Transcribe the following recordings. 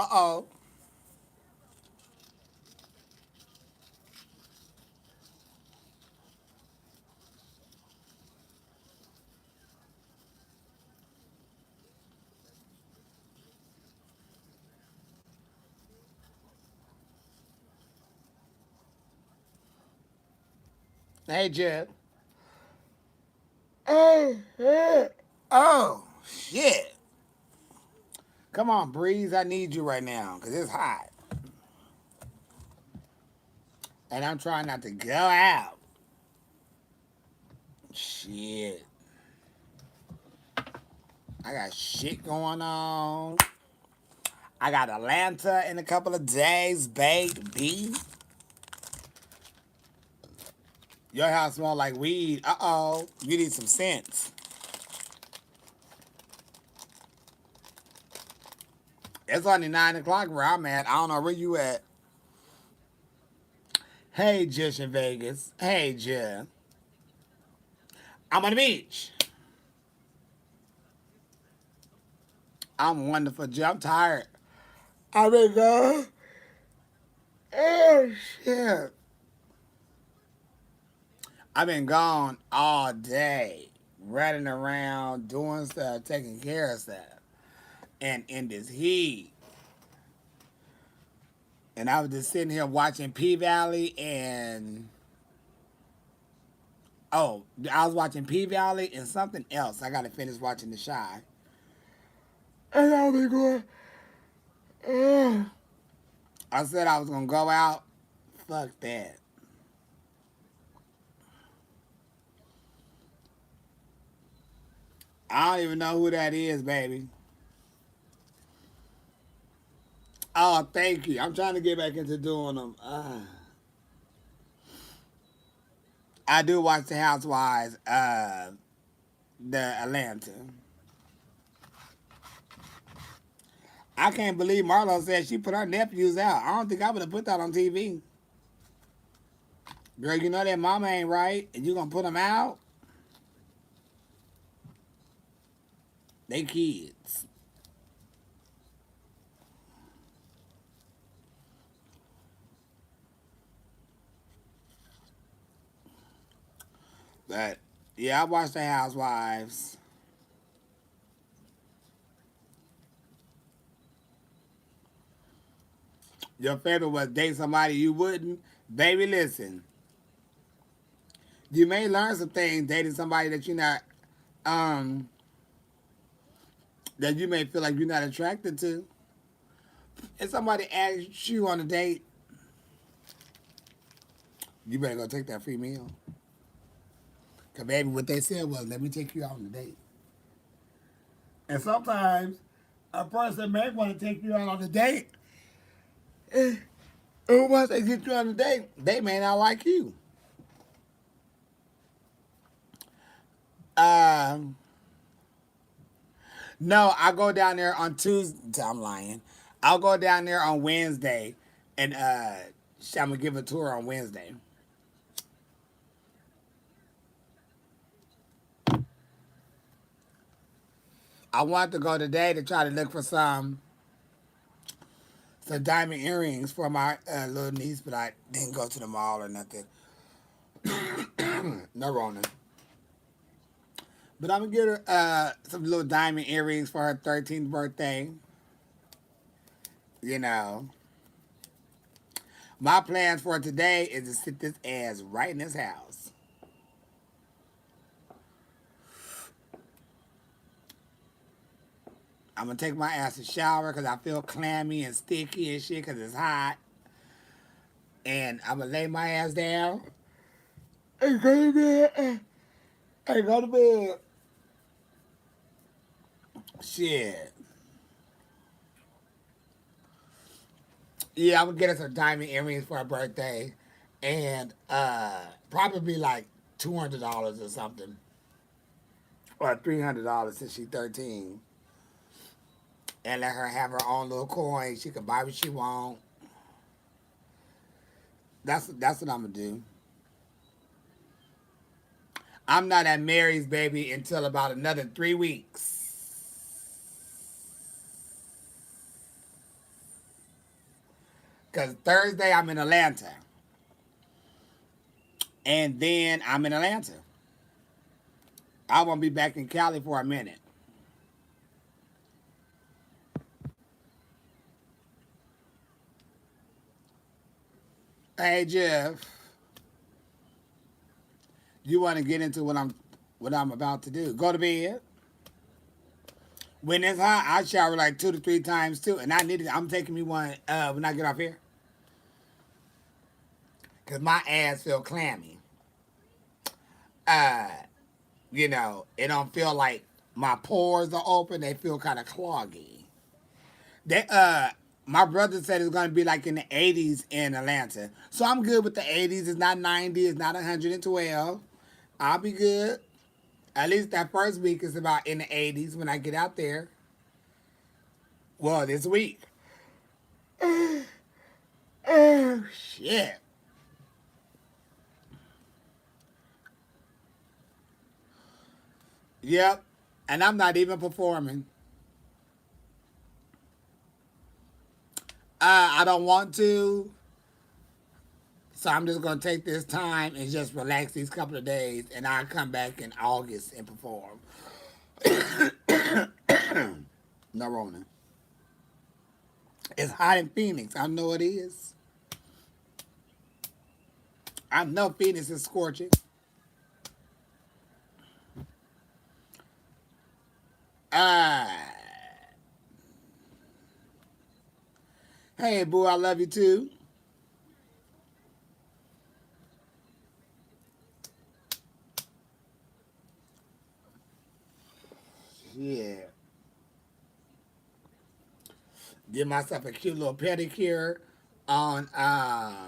Uh-oh. Hey, Jeff. Oh, shit. Come on, Breeze. I need you right now because it's hot. And I'm trying not to go out. Shit. I got shit going on. I got Atlanta in a couple of days, baby. Your house smell like weed. Uh-oh. You need some sense. It's only 9 o'clock where I'm at. I don't know where you at. Hey, Jush in Vegas. Hey, Jeff. I'm on the beach. I'm wonderful, Jeff. I'm tired. I've been gone. Oh, shit. I've been gone all day, running around, doing stuff, taking care of stuff. And in this heat. And I was just sitting here watching P Valley and oh, I was watching P Valley and something else. I gotta finish watching The Shy. And I was going, ugh. I said I was gonna go out. Fuck that. I don't even know who that is, baby. Oh, thank you. I'm trying to get back into doing them. I do watch the Housewives, the Atlanta. I can't believe Marlo said she put her nephews out. I don't think I would have put that on TV. Girl, you know that mama ain't right, and you gonna put them out? They kids. But yeah, I watched the Housewives. Your favorite was date somebody you wouldn't? Baby, listen. You may learn some things dating somebody that you're not, um, that you may feel like you're not attracted to. If somebody asks you on a date, you better go take that free meal. Cause baby, what they said was, let me take you out on a date. And sometimes a person may want to take you out on a date. And once they get you on a date, they may not like you. Um, no, I go down there on Tuesday. I'm lying. I'll go down there on Wednesday, and I'm gonna give a tour on Wednesday. I want to go today to try to look for some diamond earrings for my little niece, but I didn't go to the mall or nothing. No Rona. But I'm gonna get her some little diamond earrings for her 13th birthday. You know, my plans for today is to sit this ass right in this house. I'm gonna take my ass a shower because I feel clammy and sticky and shit because it's hot. And I'm gonna lay my ass down and go to bed. And go to bed. Shit. Yeah, I'm gonna get us some diamond earrings for her birthday, and probably like $200 or something, or $300 since she's 13, and let her have her own little coin. She can buy what she want. That's what I'm gonna do. I'm not at Mary's baby until about another 3 weeks. Because Thursday I'm in Atlanta. And then I'm in Atlanta. I won't be back in Cali for a minute. Hey Jeff, you want to get into what I'm about to do? Go to bed. When it's hot, I shower like 2 to 3 times too, and I need it. I'm taking me one when I get off here because my ass feel clammy. Uh, it don't feel like my pores are open. They feel kind of cloggy. They my brother said it's gonna be like in the 80s in Atlanta, so I'm good with the 80s. It's not 90. It's not 112. I'll be good. At least that first week is about in the 80s when I get out there. Well, this week. Oh shit. Yep. And I'm not even performing. I don't want to. So I'm just gonna take this time and just relax these couple of days, and I'll come back in August and perform. No Rona. It's hot in Phoenix. I know it is. I know Phoenix is scorching. Uh, hey, boo, I love you too. Yeah. Give myself a cute little pedicure on I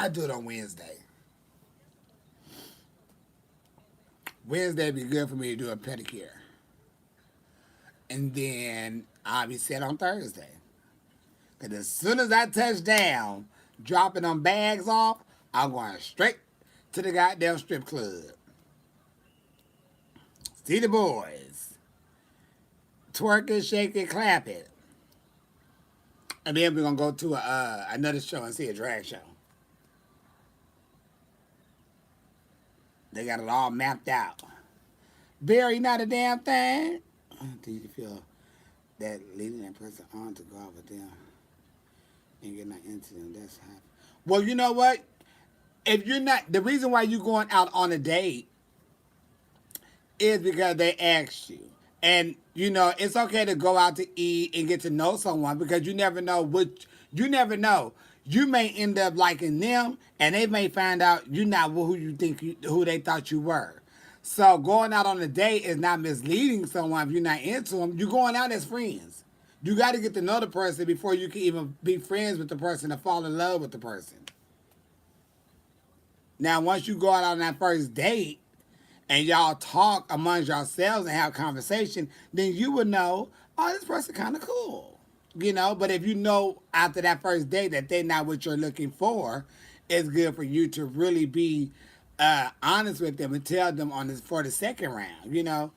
do it on Wednesday. Wednesday be good for me to do a pedicure. And then I'll be set on Thursday. Because as soon as I touch down, dropping them bags off, I'm going straight to the goddamn strip club. See the boys. Twerk it, shake it, clap it. And then we're going to go to another show and see a drag show. They got it all mapped out. Barry, not a damn thing. Do you feel that leading that person on to go out with them and get not into them? That's happy. Well, you know what? If you're not, the reason why you're going out on a date is because they asked you. And, it's okay to go out to eat and get to know someone because you never know you never know. You may end up liking them and they may find out you're not who they thought you were. So going out on a date is not misleading someone if you're not into them. You're going out as friends. You got to get to know the person before you can even be friends with the person or fall in love with the person. Now, once you go out on that first date and y'all talk amongst yourselves and have conversation, then you would know, oh, this person kind of cool. But if you know after that first date that they're not what you're looking for, it's good for you to really be honest with them and tell them on this for the second round.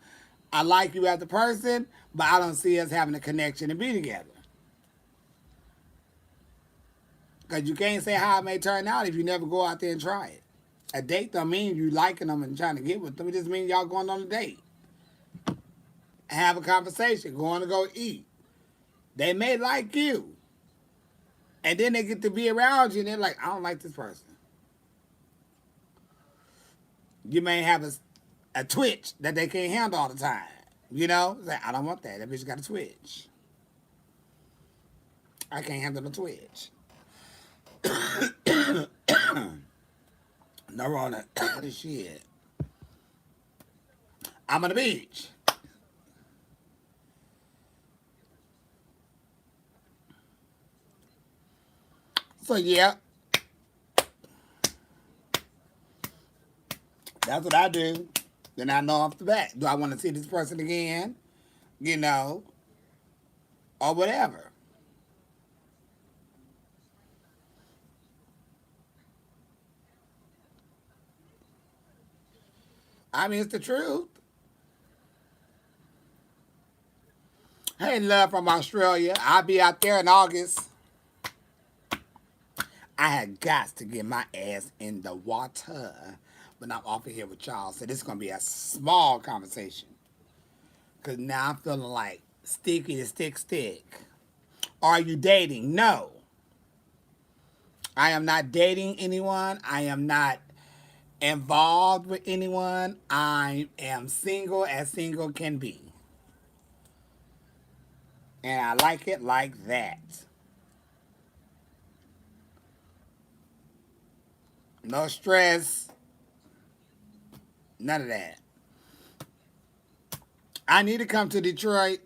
I like you as a person, but I don't see us having a connection to be together. Because you can't say how it may turn out if you never go out there and try it. A date don't mean you liking them and trying to get with them. It just means y'all going on a date. Have a conversation, going to go eat. They may like you. And then they get to be around you and they're like, I don't like this person. You may have a twitch that they can't handle all the time. Like, I don't want that. That bitch got a twitch. I can't handle the twitch. No wrong that shit. I'm on the beach. So yeah, that's what I do. Then I know off the bat. Do I want to see this person again? You know, or whatever. I mean, it's the truth. Hey, love from Australia. I'll be out there in August. I had got to get my ass in the water. But I'm off of here with y'all. So this is going to be a small conversation. Because now I'm feeling like sticky to stick. Are you dating? No. I am not dating anyone. I am not involved with anyone. I am single as single can be. And I like it like that. No stress. None of that. I need to come to Detroit.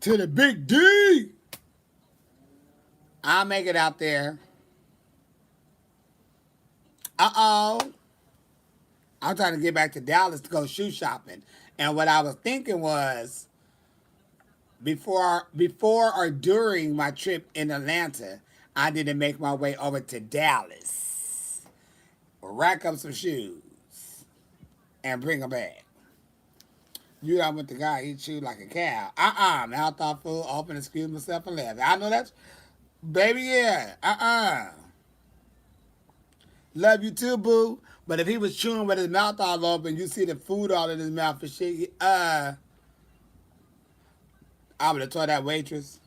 To the big D. I'll make it out there. Uh-oh. I'm trying to get back to Dallas to go shoe shopping. And what I was thinking was before or during my trip in Atlanta, I need to make my way over to Dallas. Rack up some shoes and bring them back. You done with the guy, he chewed like a cow. Mouth off full, open, excuse myself, and left. I know that's, baby, yeah. Love you too, boo. But if he was chewing with his mouth all open, you see the food all in his mouth and shit, I would have told that waitress,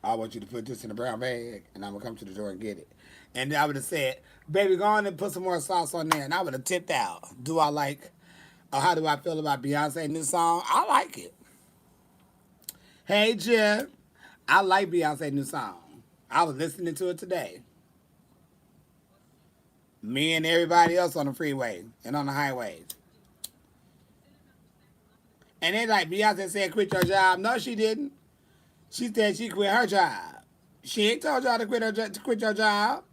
I want you to put this in a brown bag, and I'm going to come to the door and get it. And I would have said, baby, go on and put some more sauce on there. And I would have tipped out. Do I like, or how do I feel about Beyonce's new song? I like it. Hey, Jeff. I like Beyonce's new song. I was listening to it today. Me and everybody else on the freeway and on the highways. And they like, Beyonce said, quit your job. No, she didn't. She said she quit her job. She ain't told y'all to quit your job.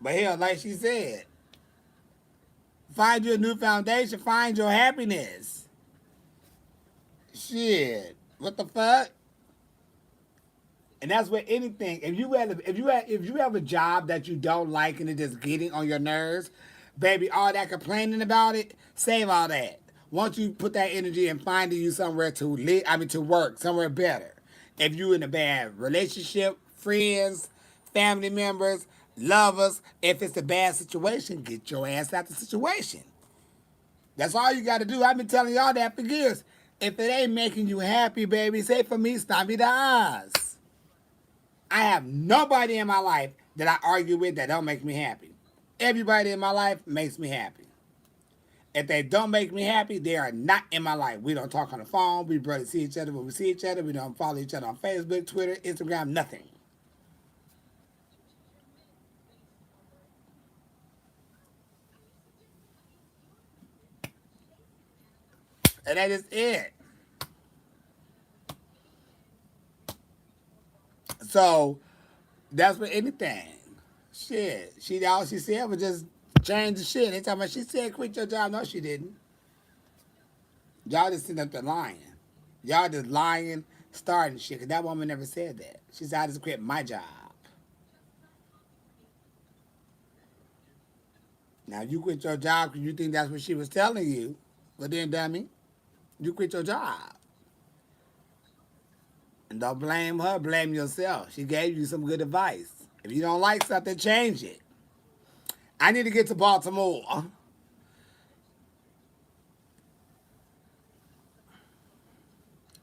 But hell, like she said, find you a new foundation. Find your happiness. Shit. What the fuck? And that's what anything. If you have a job that you don't like and it's just getting on your nerves, baby, all that complaining about it, save all that. Once you put that energy in finding you somewhere to live, to work, somewhere better. If you in a bad relationship, friends, family members, lovers, if it's a bad situation, get your ass out the situation. That's all you got to do. I've been telling y'all that for years. If it ain't making you happy, baby, say for me, stop me the eyes. I have nobody in my life that I argue with that don't make me happy. Everybody in my life makes me happy. If they don't make me happy, they are not in my life. We don't talk on the phone. We barely see each other when we see each other. We don't follow each other on Facebook, Twitter, Instagram, nothing. And that is it. So that's for anything. Shit. All she said was just change the shit. They talking about she said quit your job. No, she didn't. Y'all just sitting up there lying. Y'all just lying, starting shit. Cause that woman never said that. She said I just quit my job. Now you quit your job because you think that's what she was telling you. But then, dummy, you quit your job. And don't blame her, blame yourself. She gave you some good advice. If you don't like something, change it. I need to get to Baltimore.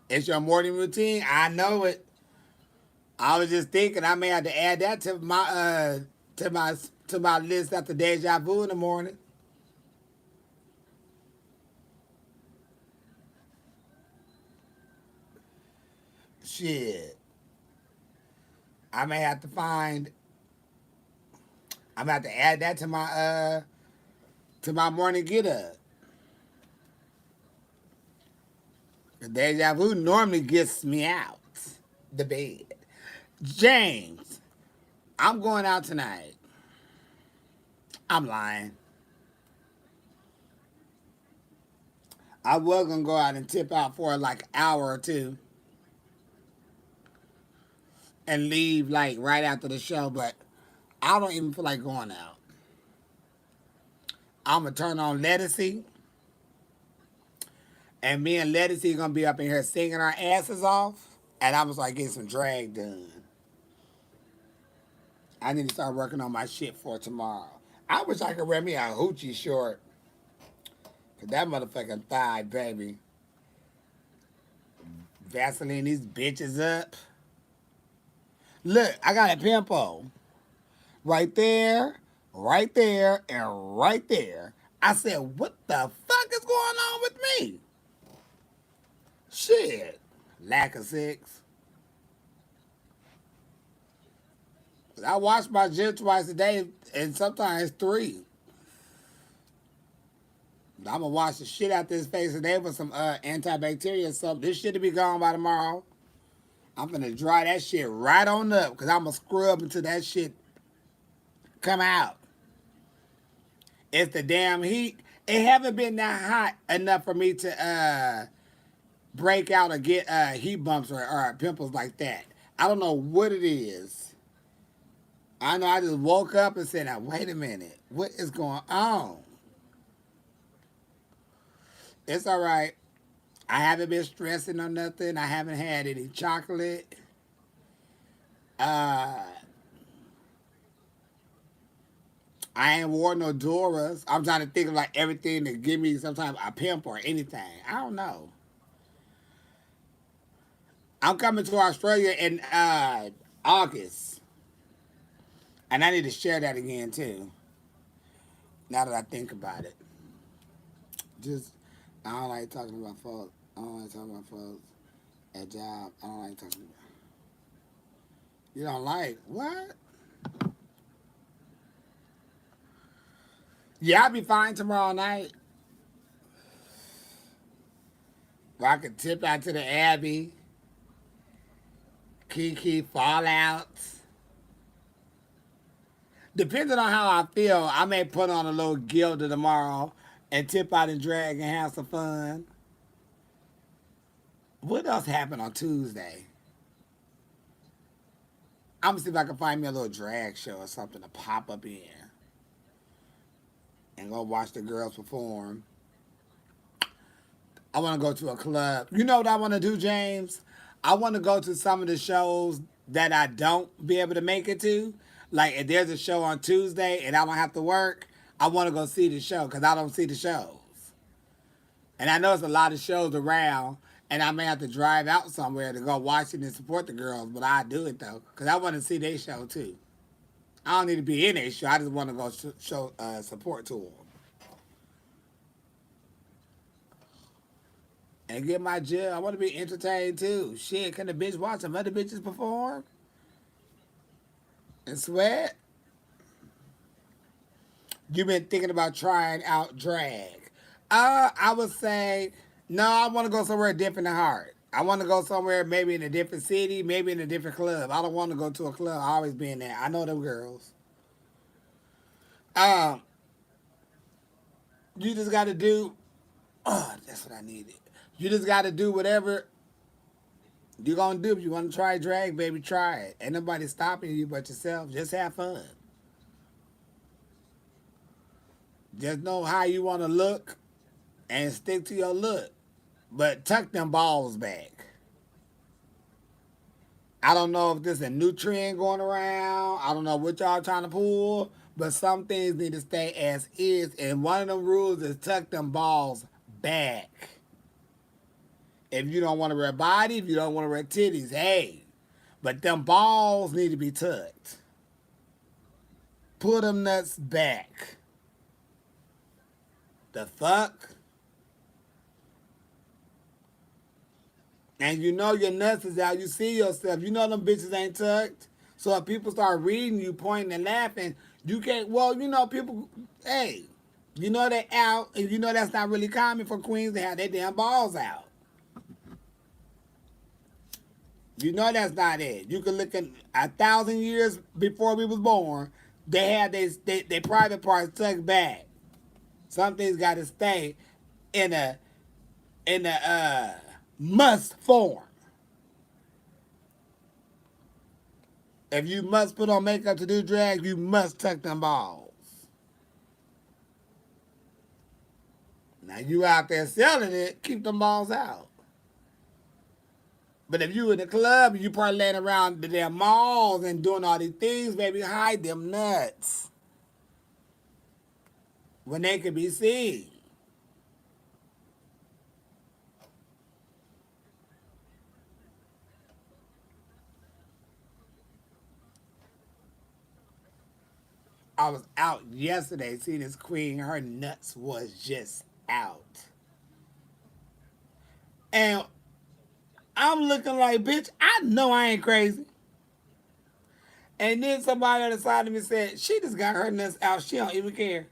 It's your morning routine. I know it. I was just thinking I may have to add that to my list after deja vu in the morning. Shit. I may have to find. I'm gonna have to add that to my morning get up. The deja vu normally gets me out the bed. James, I'm going out tonight. I'm lying. I was gonna go out and tip out for like an hour or two and leave like right after the show, but I don't even feel like going out. I'm gonna turn on Lettucey And me and Lettucey gonna be up in here singing our asses off. And I was like, get some drag done. I need to start working on my shit for tomorrow. I wish I could wear me a hoochie short. Cause that motherfucking thigh, baby. Vaseline these bitches up. Look, I got a pimple. Right there, and right there. I said, what the fuck is going on with me? Shit. Lack of sex. I wash my gym twice a day and sometimes three. I'm gonna wash the shit out this face today with some antibacterial or something. This shit will be gone by tomorrow. I'm gonna dry that shit right on up because I'm gonna scrub until that shit come out. It's the damn heat. It haven't been that hot enough for me to break out or get heat bumps or pimples like that. I don't know what it is. I know I just woke up and said, now, wait a minute. What is going on? It's all right. I haven't been stressing or nothing. I haven't had any chocolate. Uh, I ain't wore no Doras. I'm trying to think of like everything to give me sometimes a pimp or anything. I don't know. I'm coming to Australia in August. And I need to share that again too. Now that I think about it. Just I don't like talking about folks. I don't like talking about folks at job. I don't like talking about you don't like what? Yeah, I'll be fine tomorrow night. Or I could tip out to the Abbey, Kiki, Fallouts. Depending on how I feel, I may put on a little Gilda tomorrow and tip out and drag and have some fun. What else happened on Tuesday? I'm gonna see if I can find me a little drag show or something to pop up in and go watch the girls perform. I want to go to a club. You know what I want to do, James? I want to go to some of the shows that I don't be able to make it to. Like if there's a show on Tuesday and I don't have to work, I want to go see the show because I don't see the shows. And I know there's a lot of shows around, and I may have to drive out somewhere to go watch it and support the girls, but I do it though because I want to see their show too. I don't need to be in their show. I just want to go show support to them. And get my gym. I want to be entertained too. Shit, can the bitch watch some other bitches perform and sweat? You been thinking about trying out drag? I would say no. I want to go somewhere different than heart. I want to go somewhere maybe in a different city, maybe in a different club. I don't want to go to a club. I always been there. I know them girls. Um, you just got to do. Oh, that's what I needed. You just got to do whatever you gonna do. If you want to try drag, baby, try it. Ain't nobody stopping you but yourself. Just have fun. Just know how you want to look and stick to your look. But tuck them balls back. I don't know if there's a new trend going around. I don't know what y'all trying to pull. But some things need to stay as is. And one of them rules is tuck them balls back. If you don't want to wear body, if you don't want to wear titties, hey. But them balls need to be tucked. Put them nuts back. The fuck? And you know your nuts is out. You see yourself. You know them bitches ain't tucked. So if people start reading you, pointing and laughing, you can't, well, you know, people, hey, you know they out, and you know that's not really common for queens to have their damn balls out. You know that's not it. You can look at 1,000 years before we was born, they had their private parts tucked back. Some things got to stay in a must form. If you must put on makeup to do drag, you must tuck them balls. Now you out there selling it, keep them balls out. But if you in the club, you probably laying around the damn malls and doing all these things, baby, hide them nuts when they could be seen. I was out yesterday seeing this queen. Her nuts was just out. And I'm looking like, bitch, I know I ain't crazy. And then somebody on the side of me said, she just got her nuts out. She don't even care.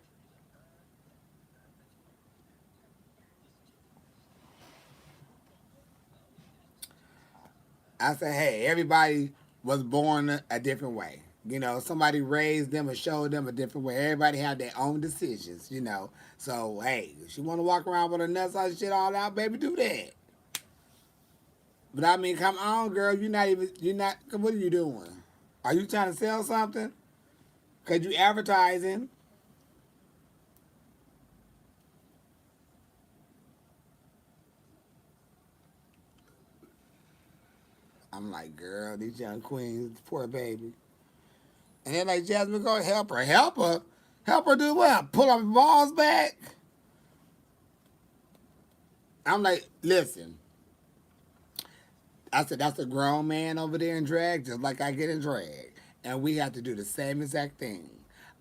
I said, hey, everybody was born a different way. You know, somebody raised them or showed them a different way. Everybody had their own decisions, you know. So, hey, if you want to walk around with her nuts out shit all out, baby, do that. But I mean, come on, girl. You're not, what are you doing? Are you trying to sell something? Because you advertising. I'm like, girl, these young queens, poor baby. And they're like, Jasmine, go help her. Help her? Help her do what? Pull her balls back? I'm like, listen. I said, that's a grown man over there in drag, just like I get in drag. And we have to do the same exact thing.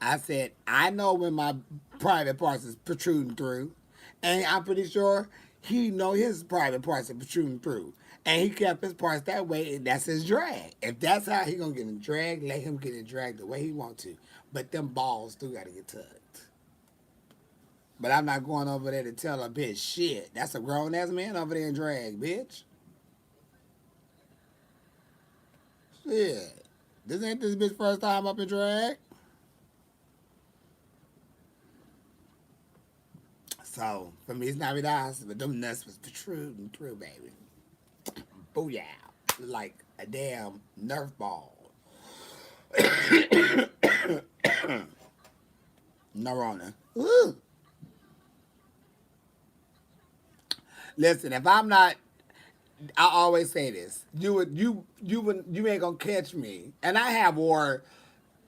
I said, I know when my private parts is protruding through. And I'm pretty sure he know his private parts are protruding through. And he kept his parts that way, and that's his drag. If that's how he gonna get in drag, let him get in drag the way he want to. But them balls still gotta get tucked. But I'm not going over there to tell a bitch shit. That's a grown ass man over there in drag, bitch. Shit. This ain't this bitch first time up in drag. So for me, it's not Navidad, but them nuts was protruding through, baby. Booyah. Like a damn Nerf ball. Neurona. Ooh. Listen, if I'm not, I always say this. You ain't gonna catch me. And I have wore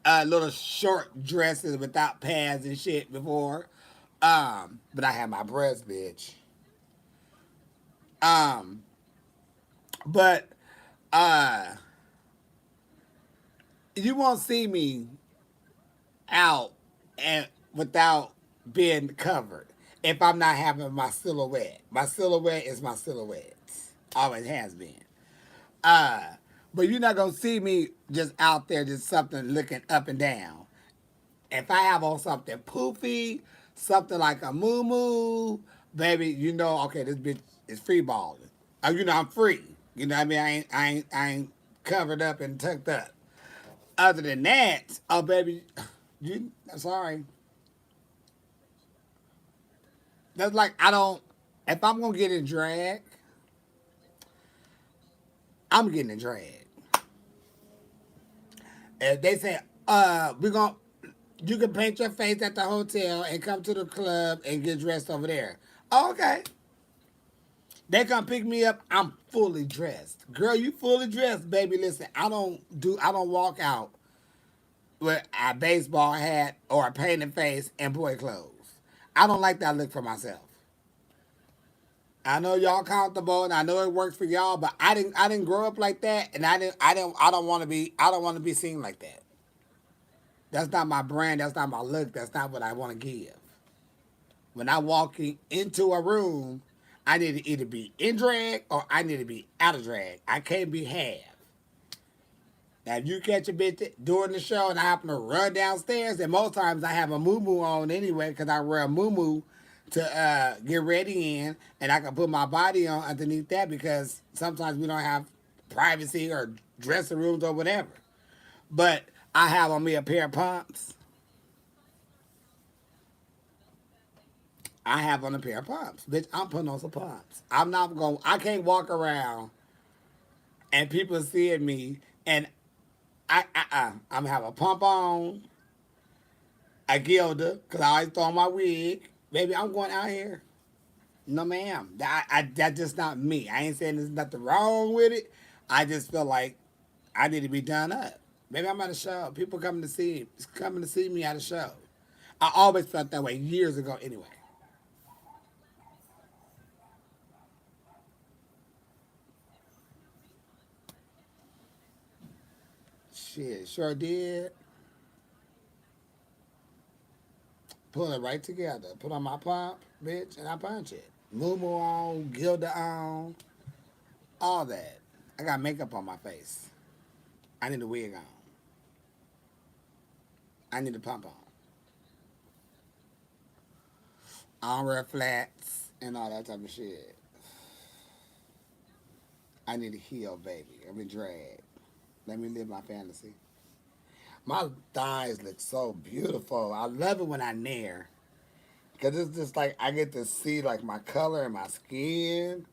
little short dresses without pads and shit before. But I have my breasts, bitch. Um, but uh, you won't see me out and without being covered if I'm not having my silhouette. My silhouette is my silhouette. Always has been. Uh, but you're not gonna see me just out there just something looking up and down. If I have on something poofy, something like a moo baby, you know, okay, this bitch is free balling. You know, I'm free. You know what I mean? I ain't covered up and tucked up. Other than that, oh baby, you sorry. That's like I don't. If I'm gonna get in drag, I'm getting in drag. If they say, we're gonna, you can paint your face at the hotel and come to the club and get dressed over there. Oh, okay. They come pick me up. I'm fully dressed. Girl, you fully dressed, baby. Listen, I don't walk out with a baseball hat or a painted face and boy clothes. I don't like that look for myself. I know y'all comfortable and I know it works for y'all, but I didn't grow up like that and I don't want to be seen like that. That's not my brand, that's not my look, that's not what I want to give. When I walk into a room, I need to either be in drag or I need to be out of drag. I can't be half. Now, if you catch a bitch during the show and I happen to run downstairs, then most times I have a moo on anyway because I wear a moo to get ready in, and I can put my body on underneath that because sometimes we don't have privacy or dressing rooms or whatever. But I have on me a pair of pumps. I have on a pair of pumps. Bitch, I'm putting on some pumps. I can't walk around and people seeing me and I'm gonna have a pump on, a Gilda, because I always throw on my wig. Baby, I'm going out here. No, ma'am. That's just not me. I ain't saying there's nothing wrong with it. I just feel like I need to be done up. Maybe I'm at a show. People coming to see me at a show. I always felt that way years ago. Anyway, shit, sure did. Pull it right together. Put on my pump, bitch, and I punch it. Moo on, Gilda on, all that. I got makeup on my face. I need a wig on. I need a pump on. I don't wear flats and all that type of shit. I need a heel, baby. I'm a drag. Let me live my fantasy. My thighs look so beautiful. I love it when I nair. Because it's just like I get to see like my color and my skin.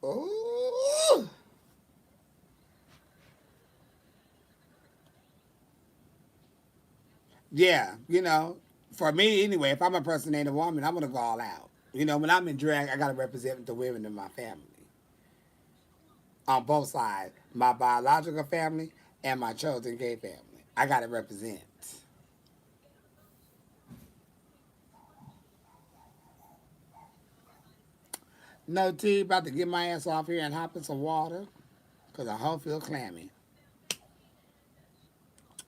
Ooh. Yeah, for me anyway, if I'm impersonating a woman, I'm gonna go all out. When I'm in drag, I gotta represent the women in my family on both sides, my biological family and my chosen gay family. I gotta represent. No tea, about to get my ass off here and hop in some water, cause I hope feel clammy.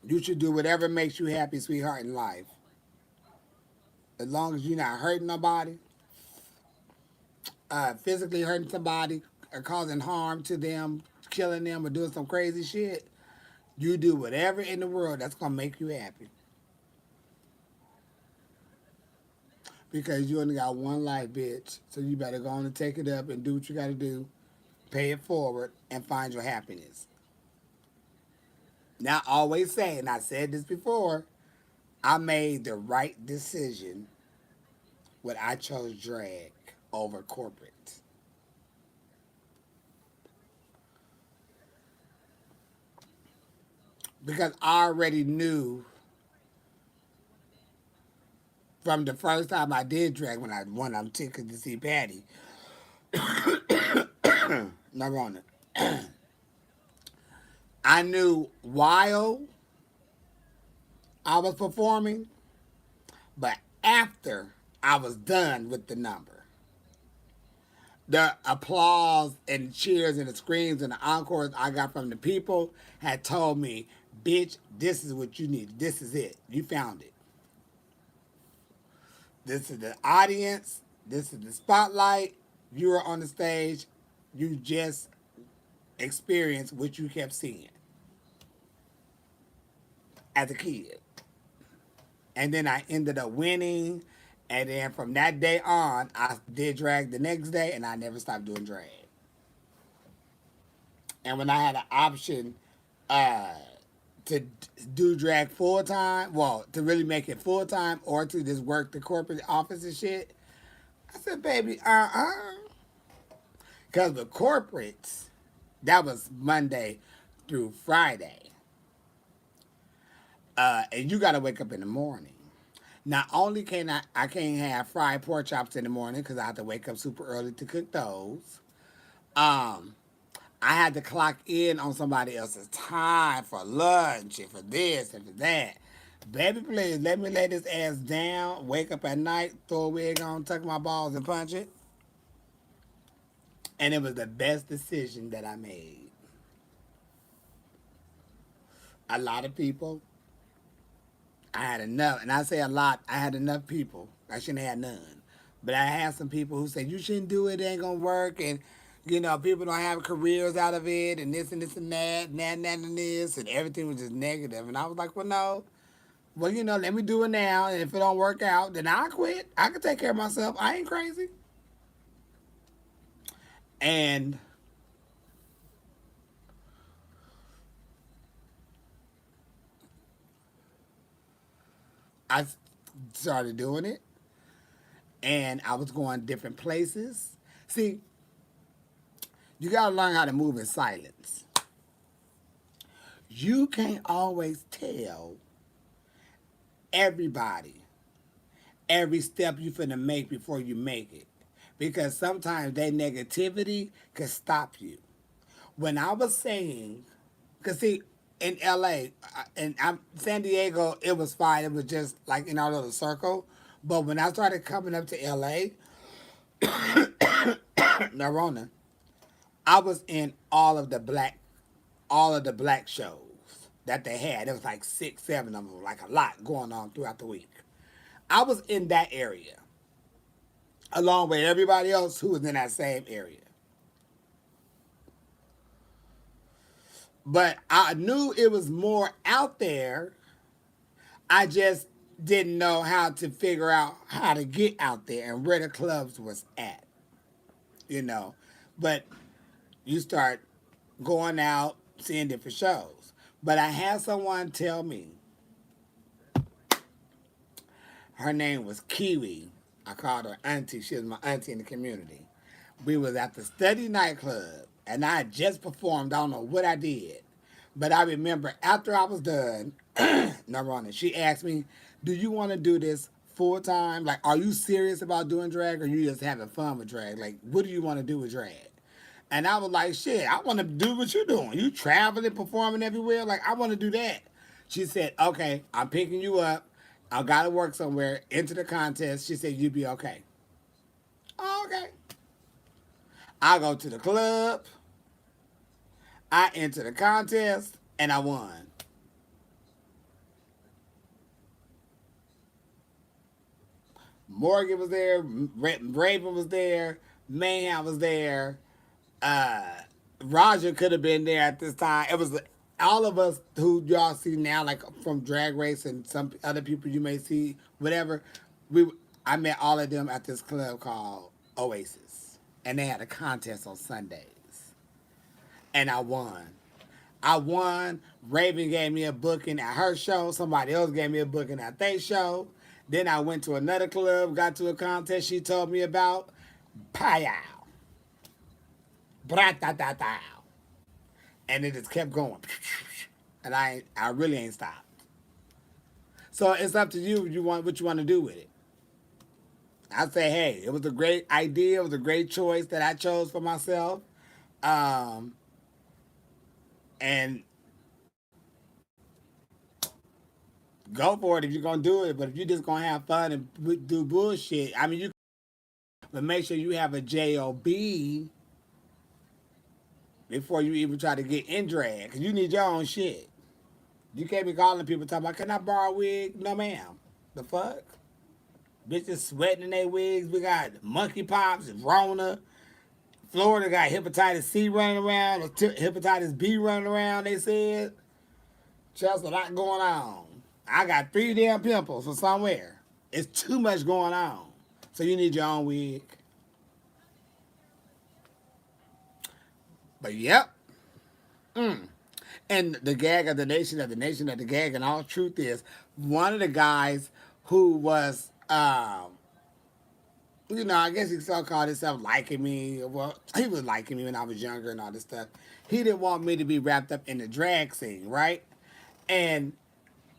You should do whatever makes you happy, sweetheart, in life. As long as you're not hurting nobody, physically hurting somebody, or causing harm to them, killing them, or doing some crazy shit, you do whatever in the world that's gonna make you happy. Because you only got one life, bitch. So you better go on and take it up and do what you gotta do, pay it forward, and find your happiness. Now, I always say, and I said this before, I made the right decision when I chose drag over corporate. Because I already knew from the first time I did drag when I won them tickets to see Patty. Not on it. I knew while I was performing, but after I was done with the number, the applause and cheers and the screams and the encores I got from the people had told me, bitch, this is what you need. This is it. You found it. This is the audience. This is the spotlight. You are on the stage. You just experienced what you kept seeing as a kid. And then I ended up winning. And then from that day on, I did drag the next day and I never stopped doing drag. And when I had an option uh, to do drag full time, well, to really make it full time or to just work the corporate office and shit, I said, baby, Because the corporates, that was Monday through Friday. And you got to wake up in the morning. Not only can I can't have fried pork chops in the morning because I have to wake up super early to cook those. Um, I had to clock in on somebody else's time for lunch and for this and for that. Baby, please let me lay this ass down, wake up at night, throw a wig on, tuck my balls and punch it. And it was the best decision that I made. A lot of people, I had enough, and I say a lot, I had enough people. I shouldn't have had none. But I had some people who said, you shouldn't do it, it ain't gonna work, and people don't have careers out of it, and this and this and that and this, and everything was just negative. And I was like, well, no. Well, let me do it now, and if it don't work out, then I'll quit. I can take care of myself. I ain't crazy. And I started doing it, and I was going different places. See, you gotta learn how to move in silence. You can't always tell everybody every step you finna make before you make it. because sometimes that negativity can stop you. When I was saying, because see, in LA and San Diego, it was fine. It was just like in our little circle. But when I started coming up to LA, Narona, I was in all of the black shows that they had. There was like 6, 7 of them, like a lot going on throughout the week. I was in that area, along with everybody else who was in that same area. But I knew it was more out there. I just didn't know how to figure out how to get out there and where the clubs was at, you know. But you start going out, seeing different shows. But I had someone tell me, her name was Kiwi. I called her auntie. She was my auntie in the community. We was at the Steady nightclub, and I had just performed. I don't know what I did, but I remember after I was done, number one, she asked me, "Do you want to do this full time? Like, are you serious about doing drag, or you just having fun with drag? Like, what do you want to do with drag?" And I was like, "Shit, I want to do what you're doing. You traveling, performing everywhere. Like, I want to do that." She said, "Okay, I'm picking you up. I got to work somewhere. Enter the contest." She said, "You be okay." Oh, okay. I go to the club. I enter the contest, and I won. Morgan was there. Raven was there. Mayhem was there. Uh, Roger could have been there at this time. It was all of us who y'all see now, like from Drag Race and some other people you may see, whatever. We I met all of them at this club called Oasis, and they had a contest on Sundays, and I won. I won. Raven gave me a booking at her show. Somebody else gave me a booking at their show. Then I went to another club, got to a contest she told me about. Pow. Bra-ta-ta-ta. And it just kept going. And I really ain't stopped. So it's up to you, what you want to do with it. I say, hey, it was a great idea. It was a great choice that I chose for myself. Um, and go for it if you're gonna do it. But if you're just gonna have fun and do bullshit, I mean, but make sure you have a job before you even try to get in drag, because you need your own shit. You can't be calling people talking about, "Can I borrow a wig?" No, ma'am. The fuck? Bitches sweating in their wigs. We got monkeypox, Rona. Florida got hepatitis C running around, or hepatitis B running around, they said. Just a lot going on. I got 3 damn pimples from somewhere. It's too much going on. So you need your own wig. But yep. And the gag of the nation of the gag, and all truth is, one of the guys who was, I guess he so called himself liking me. Well, he was liking me when I was younger and all this stuff. He didn't want me to be wrapped up in the drag scene, right? And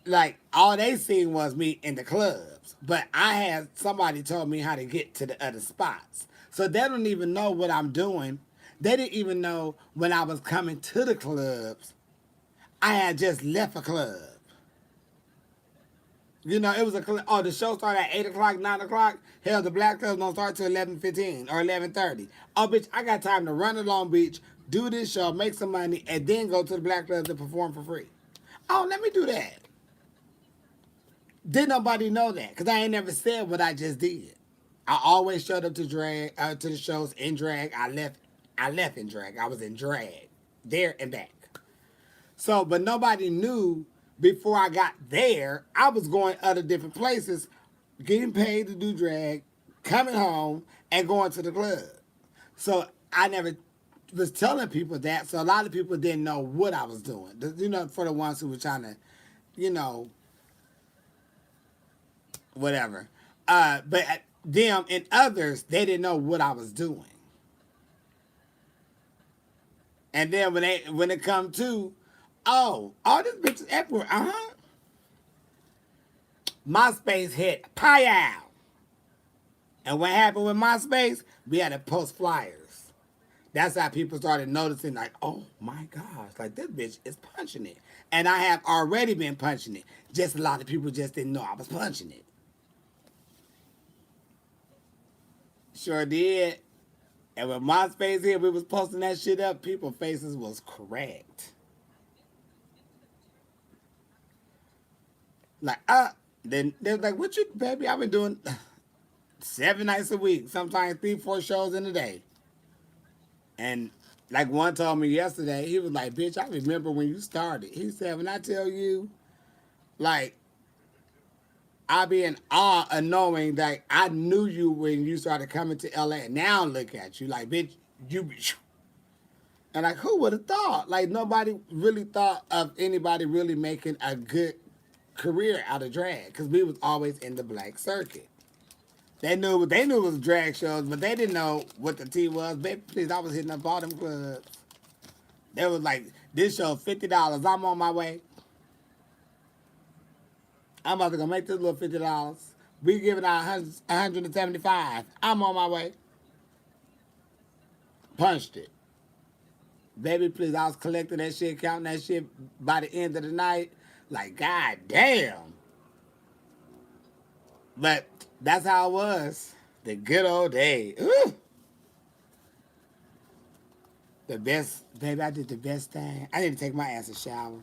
like all they seen was me in the clubs, but I had somebody told me how to get to the other spots, so they don't even know what I'm doing. They didn't even know when I was coming to the clubs. I had just left a club. It was a club. Oh, the show started at 8 o'clock, 9 o'clock. Hell, the black clubs don't start till 11:15 or 11:30. Oh, bitch, I got time to run to Long Beach, do this show, make some money, and then go to the black clubs and perform for free. Oh, let me do that. Didn't nobody know that, because I ain't never said what I just did. I always showed up to to the shows in drag. I left in drag. I was in drag, there and back. So, but nobody knew before I got there, I was going other different places, getting paid to do drag, coming home, and going to the club. So I never was telling people that. So a lot of people didn't know what I was doing. For the ones who were trying to, whatever. But them and others, they didn't know what I was doing. And then when it come to, all this bitches everywhere, MySpace hit, pow. And what happened with MySpace? We had to post flyers. That's how people started noticing, like, oh my gosh, like this bitch is punching it. And I have already been punching it. Just a lot of people just didn't know I was punching it. Sure did. And when MySpace here, we was posting that shit up, people's faces was cracked. Like, then they're like, what you, baby, I've been doing 7 nights a week, sometimes 3, 4 shows in a day. And like one told me yesterday, he was like, bitch, I remember when you started. He said, when I tell you, like, I be in awe of knowing that I knew you when you started coming to LA. Now look at you, like, bitch, you be. And like, who would have thought? Like, nobody really thought of anybody really making a good career out of drag because we was always in the black circuit. They knew it was drag shows, but they didn't know what the T was. Baby, please, I was hitting up all them clubs. They was like, this show $50. I'm on my way. I'm about to go make this little $50. We giving out 175. I'm on my way. Punched it. Baby, please, I was collecting that shit, counting that shit by the end of the night. Like, god damn. But that's how it was. The good old days. Ooh. The best, baby, I did the best thing. I need to take my ass a shower.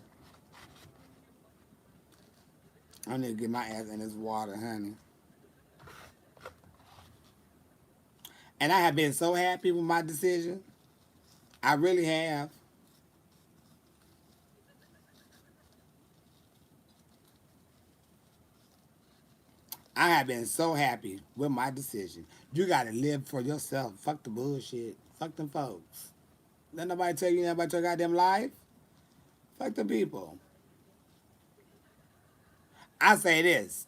I need to get my ass in this water, honey. And I have been so happy with my decision. I really have. I have been so happy with my decision. You gotta live for yourself. Fuck the bullshit. Fuck them folks. Let nobody tell you nothing about your goddamn life. Fuck the people. I say this.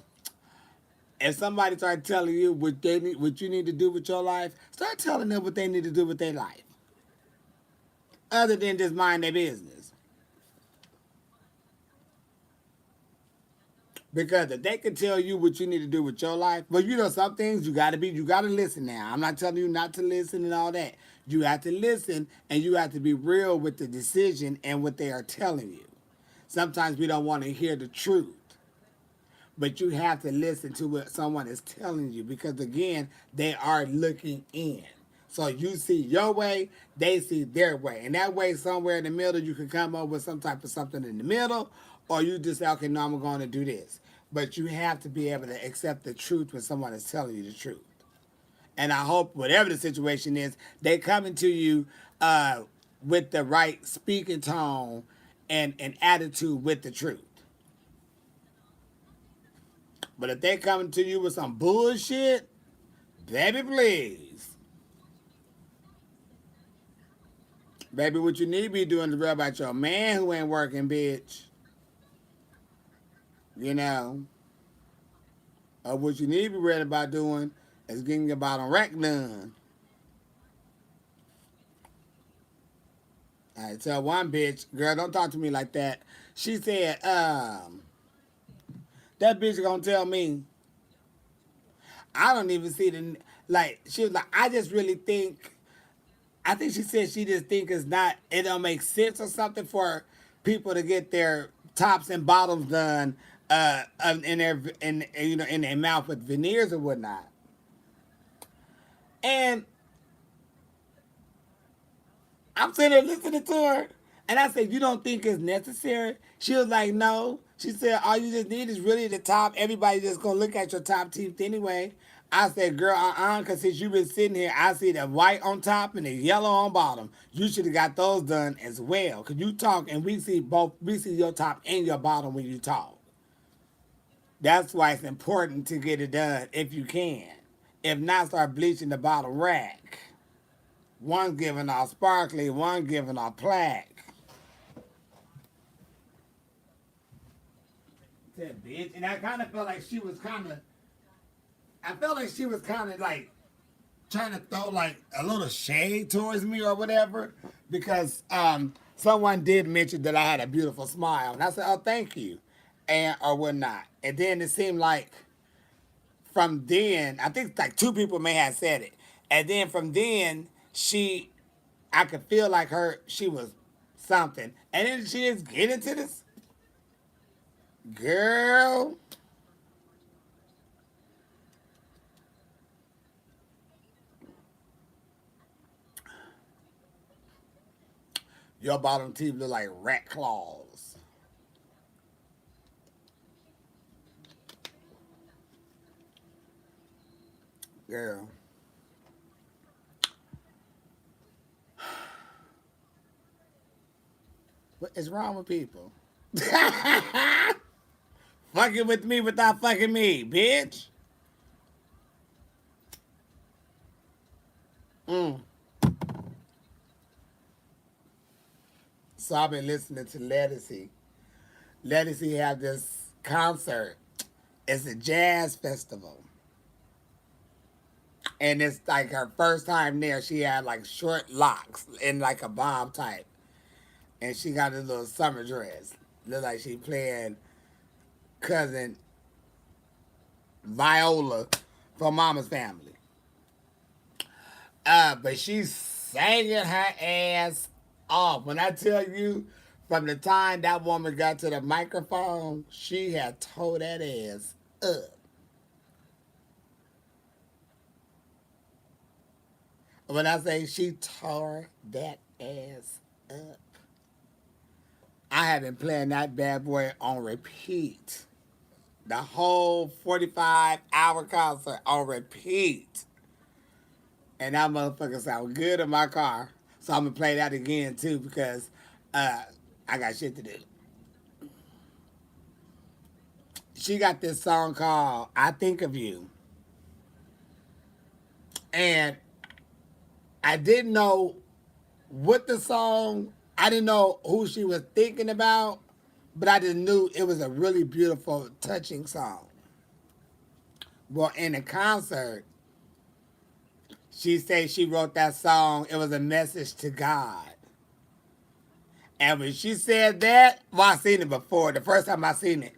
If somebody start telling you what you need to do with your life, start telling them what they need to do with their life. Other than just mind their business. Because if they can tell you what you need to do with your life, but you know some things you gotta listen now. I'm not telling you not to listen and all that. You have to listen and you have to be real with the decision and what they are telling you. Sometimes we don't want to hear the truth. But you have to listen to what someone is telling you because again, they are looking in. So you see your way, they see their way. And that way, somewhere in the middle, you can come up with some type of something in the middle, or you just say, okay, no, I'm going to do this. But you have to be able to accept the truth when someone is telling you the truth. And I hope whatever the situation is, they coming to you with the right speaking tone and attitude with the truth. But if they coming to you with some bullshit, baby, please. Baby, what you need to be doing is worry about your man who ain't working, bitch. You know. Or what you need to be worried about doing is getting your bottom rack done. I tell one bitch, girl, don't talk to me like that. She said, that bitch gonna tell me, I don't even see the, like, she was like, I just really think, I think she said she just think it's not, it don't make sense or something for people to get their tops and bottoms done in their in their mouth with veneers or whatnot. And I'm sitting there listening to her, and I said, "You don't think it's necessary?" She was like, "No." She said, "All you just need is really the top. Everybody just gonna look at your top teeth anyway." I said, "Girl, because since you've been sitting here, I see the white on top and the yellow on bottom. You should have got those done as well. Cause you talk and we see both. We see your top and your bottom when you talk. That's why it's important to get it done if you can. If not, start bleaching the bottom rack. One giving off sparkly, one giving off plaque." Said bitch, and I kind of felt like she was kind of. I felt like she was kind of like trying to throw like a little shade towards me or whatever, because someone did mention that I had a beautiful smile, and I said, "Oh, thank you," and or whatnot. And then it seemed like from then, I think like two people may have said it, and then from then she, I could feel like she was something, and then she just get into this girl. Your bottom teeth look like rat claws, girl. What is wrong with people? Fucking with me without fucking me, bitch. Mm. So I've been listening to Lettucey. Lettucey have this concert. It's a jazz festival. And it's like her first time there. She had like short locks in like a bob type. And she got this little summer dress. Look like she playing cousin Viola from Mama's Family. But she's singing her ass off. When I tell you, from the time that woman got to the microphone, she had tore that ass up. When I say she tore that ass up, I have been playing that bad boy on repeat. The whole 45-hour concert on repeat. And that motherfucker sound good in my car. So I'm gonna play that again too because uh, I got shit to do. She got this song called "I Think of You," and I didn't know what the song. I didn't know who she was thinking about, but I just knew it was a really beautiful, touching song. Well, in the concert, she said she wrote that song. It was a message to God. And when she said that, well, I seen it before. The first time I seen it,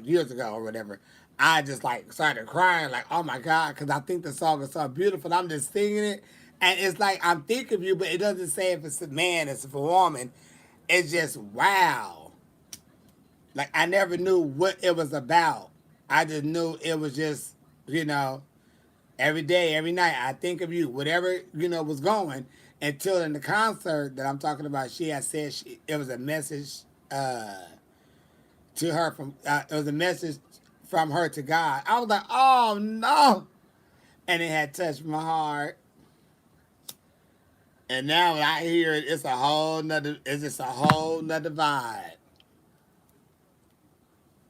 years ago or whatever, I just like started crying, like, oh my God, because I think the song is so beautiful. I'm just singing it. And it's like, I'm thinking of you, but it doesn't say if it's a man, it's a woman. It's just, wow. Like, I never knew what it was about. I just knew it was just, you know, every day, every night, I think of you, whatever, was going. Until in the concert that I'm talking about, she had said it was a message to her it was a message from her to God. I was like, oh no. And it had touched my heart. And now when I hear it, it's just a whole nother vibe.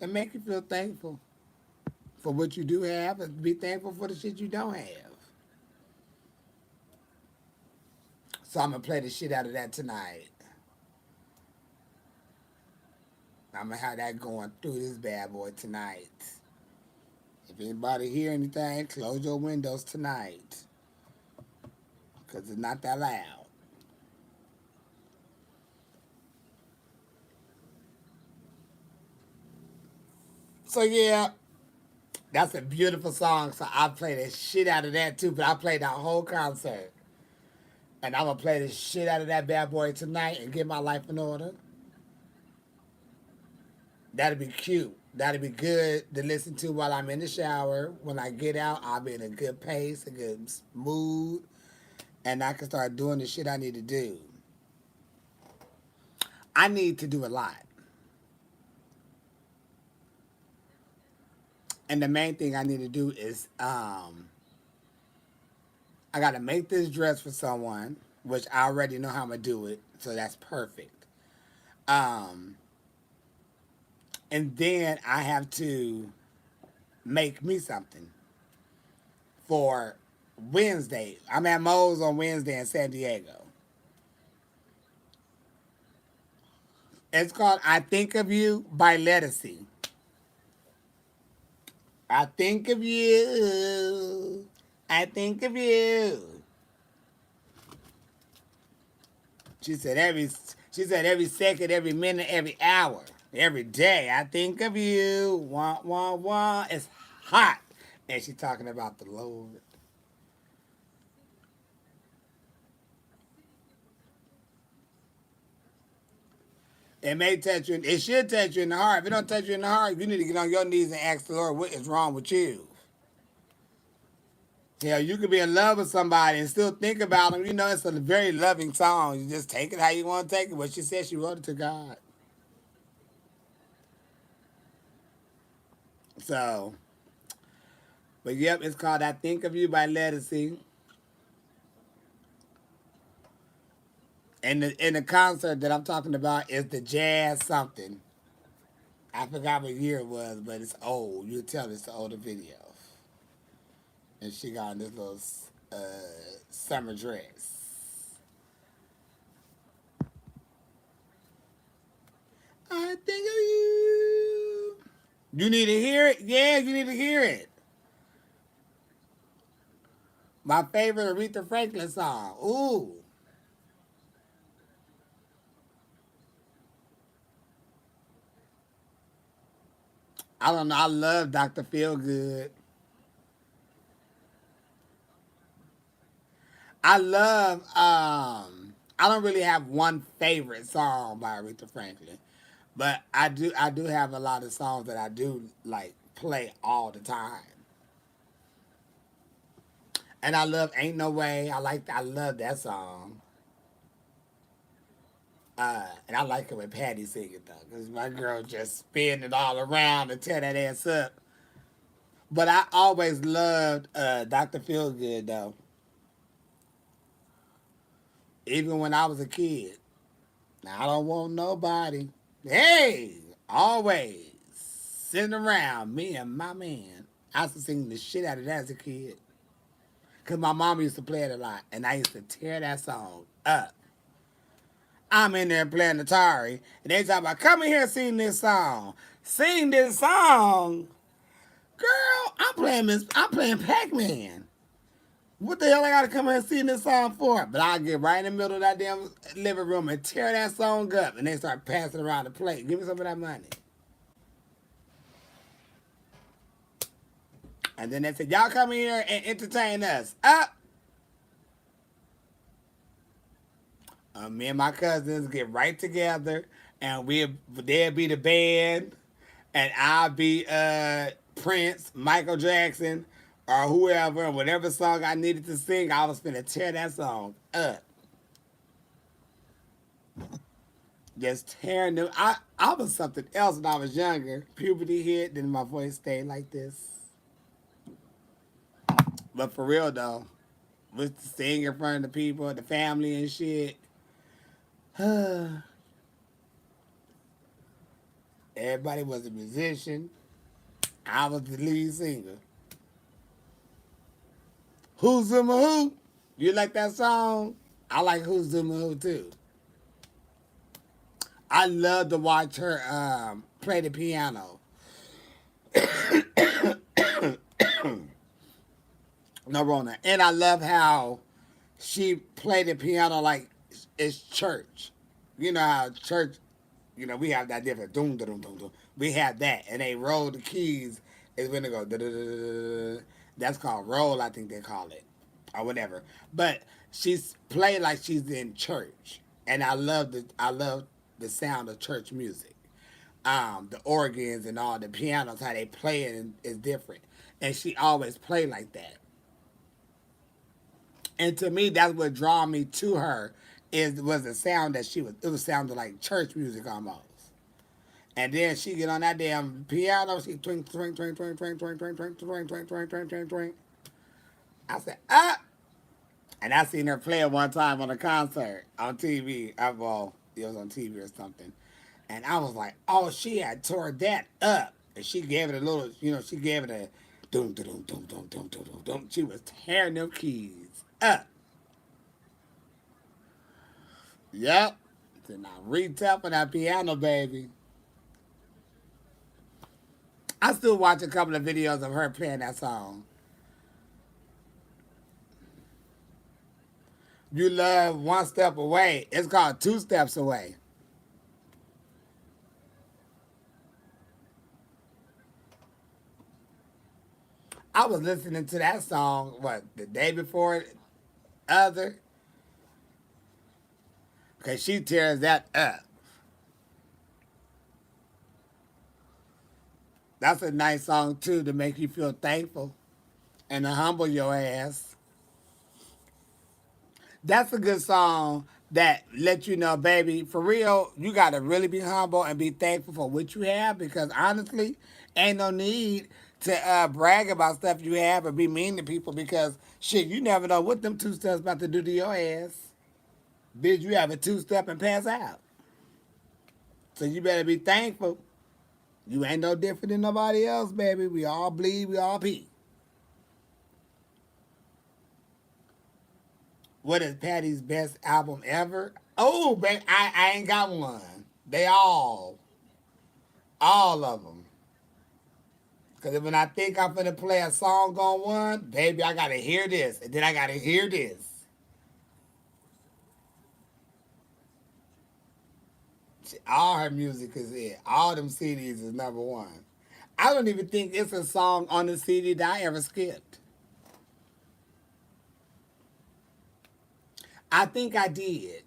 It make you feel thankful for what you do have and be thankful for the shit you don't have. So I'm gonna play the shit out of that tonight. I'm gonna have that going through this bad boy tonight. If anybody hear anything, close your windows tonight. Cause it's not that loud. So yeah, that's a beautiful song. So I play the shit out of that too. But I played that whole concert. And I'm gonna play the shit out of that bad boy tonight and get my life in order. That'll be cute. That'll be good to listen to while I'm in the shower. When I get out, I'll be in a good pace, a good mood, and I can start doing the shit I need to do. I need to do a lot. And the main thing I need to do is I gotta make this dress for someone, which I already know how I'm gonna do it, so that's perfect. Um and then I have to make me something for Wednesday. I'm at Moe's on Wednesday in San Diego. It's called I Think of You by Lettucey. I think of you. I think of you. She said every second, every minute, every hour, every day. I think of you. Wah wah wah. It's hot. and she's talking about the Lord. It may touch you. It should touch you in the heart. If it don't touch you in the heart, you need to get on your knees and ask the Lord what is wrong with you. Yeah, you could be in love with somebody and still think about them. You know, it's a very loving song. You just take it how you want to take it. But she said she wrote it to God. So, but yep, it's called "I Think of You" by Lettucey. And the concert that I'm talking about is the jazz something. I forgot what year it was, but it's old. You tell it's an older video. And she got on this little uh, summer dress. I think of you. You need to hear it? Yeah, you need to hear it. My favorite Aretha Franklin song. Ooh. I don't know. I love Dr. Feelgood. I don't really have one favorite song by Aretha Franklin. But I do have a lot of songs that I do like play all the time. And I love Ain't No Way. I love that song. And I like it when Patty sing it though, because my girl just spin it all around and tear that ass up. But I always loved Dr. Feelgood though, even when I was a kid. Now I don't want nobody. Hey, always sitting around me and my man. I used to sing the shit out of that as a kid. Cause my mama used to play it a lot, and I used to tear that song up. I'm in there playing Atari, and they talk about come in here and sing this song. Sing this song, girl. I'm playing Pac Man. What the hell I gotta come here and sing this song for? But I get right in the middle of that damn living room and tear that song up, and they start passing around the plate. Give me some of that money. And then they said, y'all come in here and entertain us. Up. Me and my cousins get right together, and they'll be the band, and I'll be Prince, Michael Jackson, or whoever, and whatever song I needed to sing, I was finna tear that song up. Just tearing them. I was something else when I was younger. Puberty hit, then my voice stayed like this. But for real though, with singing in front of the people, the family and shit. Everybody was a musician. I was the lead singer. Who's Zuma Who? You like that song? I like Who's Zuma Who too. I love to watch her play the piano. No Rona. And I love how she played the piano like it's church. You know how church, we have that different doom doom doom doom. We have that, and they roll the keys. Is when they go. That's called roll, I think they call it, or whatever. But she's played like she's in church, and I love the sound of church music. The organs and all the pianos, how they play it is different, and she always played like that. And to me, that's what draw me to her is was the sound that she was. It was sounding like church music almost. And then she get on that damn piano. She twink, twink, twink, twink, twink, twink, twink, twink, twink, twink, twink, twink, twink, twink. I said, ah. And I seen her play it one time on a concert on TV. Well, it was on TV or something. And I was like, oh, she had tore that up. And she gave it a little, she gave it a doom, doom, doom, doom, doom, doom, doom, doom. She was tearing them keys up. Yep. Then I re-tap on that piano, baby. I still watch a couple of videos of her playing that song. You love One Step Away. It's called Two Steps Away. I was listening to that song, what, the day before other? Because she tears that up. That's a nice song, too, to make you feel thankful and to humble your ass. That's a good song that let you know, baby, for real, you got to really be humble and be thankful for what you have because honestly, ain't no need to brag about stuff you have or be mean to people because shit, you never know what them two steps about to do to your ass. Bitch, you have a two step and pass out. So you better be thankful. You ain't no different than nobody else, baby. We all bleed, we all pee. What is Patty's best album ever? Oh, baby, I ain't got one. They all of them. Because when I think I'm finna play a song on one, baby, I gotta hear this. And then I gotta hear this. All her music is it. All them CDs is number one. I don't even think it's a song on the CD that I ever skipped. I think I did.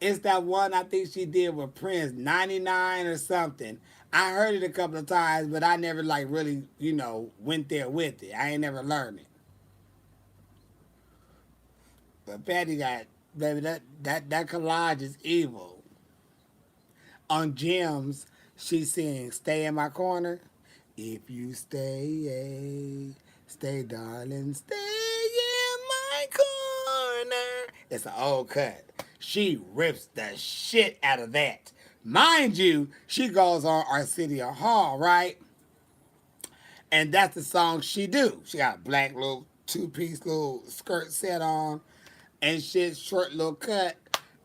It's that one I think she did with Prince, 99 or something. I heard it a couple of times, but I never like really, went there with it. I ain't never learned it. But Patty got, baby, that collage is evil. On Gems, she sings "Stay in My Corner." If you stay, stay, darling, stay in my corner. It's an old cut. She rips the shit out of that. Mind you, she goes on Arsenio Hall, right? And that's the song she do. She got a black little two-piece little skirt set on and shit, short little cut.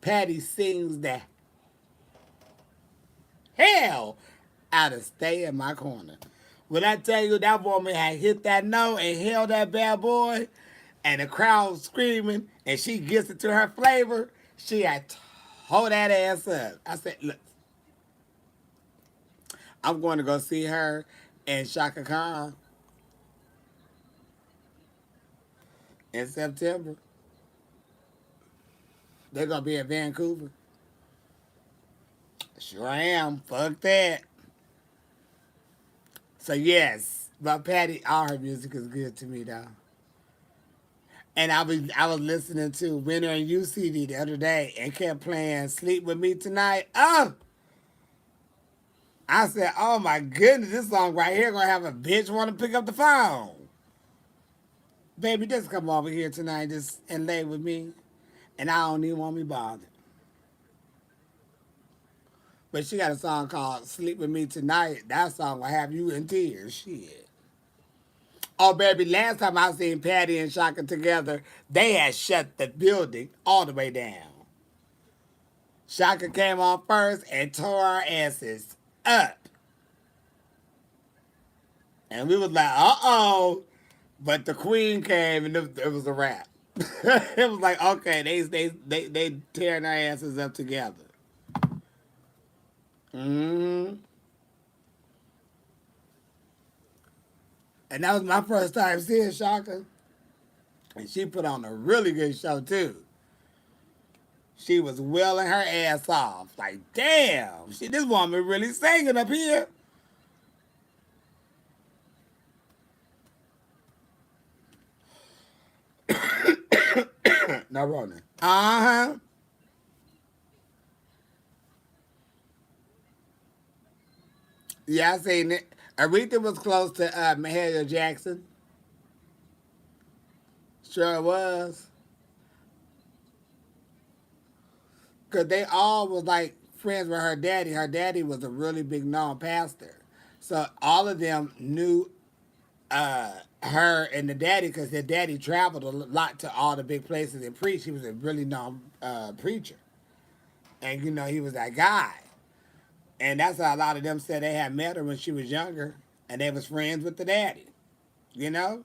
Patty sings the hell out of "Stay in My Corner." When I tell you that woman had hit that note and held that bad boy, and the crowd screaming, and she gets it to her flavor, she had hold that ass up. I said, look, I'm going to go see her and Shaka Khan in September. They're going to be in Vancouver. Sure am. Fuck that. So, yes, but Patty, all her music is good to me, though. And I was listening to Winter and You CD the other day and kept playing "Sleep with Me Tonight." Oh, I said, "Oh my goodness, this song right here gonna have a bitch want to pick up the phone." Baby, just come over here tonight, just and lay with me, and I don't even want me bothered. But she got a song called "Sleep with Me Tonight." That song will have you in tears. Shit. Oh, baby, last time I seen Patty and Shaka together, they had shut the building all the way down. Shaka came on first and tore our asses up. And we was like, uh-oh. But the queen came and it was a wrap. It was like, okay, they tearing our asses up together. hmm And that was my first time seeing Shaka. And she put on a really good show, too. She was welling her ass off. Like, damn, this woman really singing up here. No, Ronan. Uh-huh. Yeah, I seen it. Aretha was close to Mahalia Jackson. Sure was. Because they all was like friends with her daddy. Her daddy was a really big known pastor. So all of them knew her and the daddy because their daddy traveled a lot to all the big places and preached. He was a really known preacher. And, he was that guy. And that's how a lot of them said they had met her when she was younger and they was friends with the daddy. You know?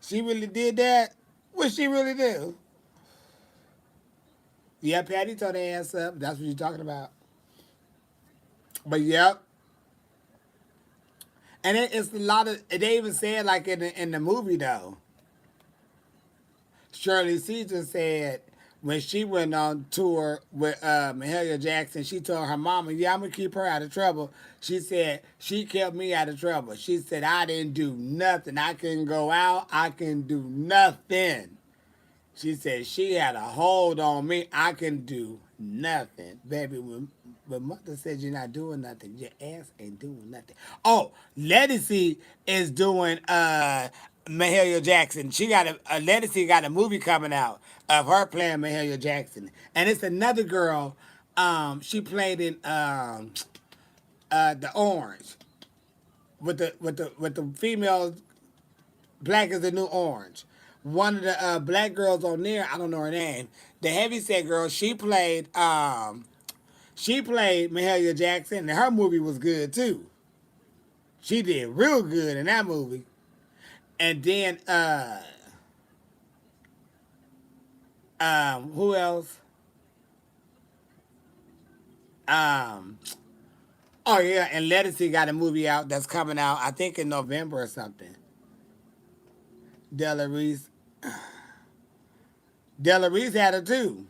She really did that? What she really do? Yeah, Patty tore their ass up. That's what you're talking about. But yep. And it's a lot of. They even said like in the movie though. Shirley Caesar said when she went on tour with Mahalia Jackson, she told her mama, "Yeah, I'm gonna keep her out of trouble." She said she kept me out of trouble. She said I didn't do nothing. I couldn't go out. I couldn't do nothing. She said she had a hold on me. I can do nothing. Baby, when mother says you're not doing nothing, your ass ain't doing nothing. Oh, Legacy is doing Mahalia Jackson. She got a Legacy got a movie coming out of her playing Mahalia Jackson. And it's another girl. She played in the Orange with the female Black is the New Orange. One of the black girls on there, I don't know her name. The heavyset girl, she played Mahalia Jackson, and her movie was good too. She did real good in that movie. And then who else? Um, oh yeah, and Legacy got a movie out that's coming out, I think in November or something. Della Reese, Della Reese had her too.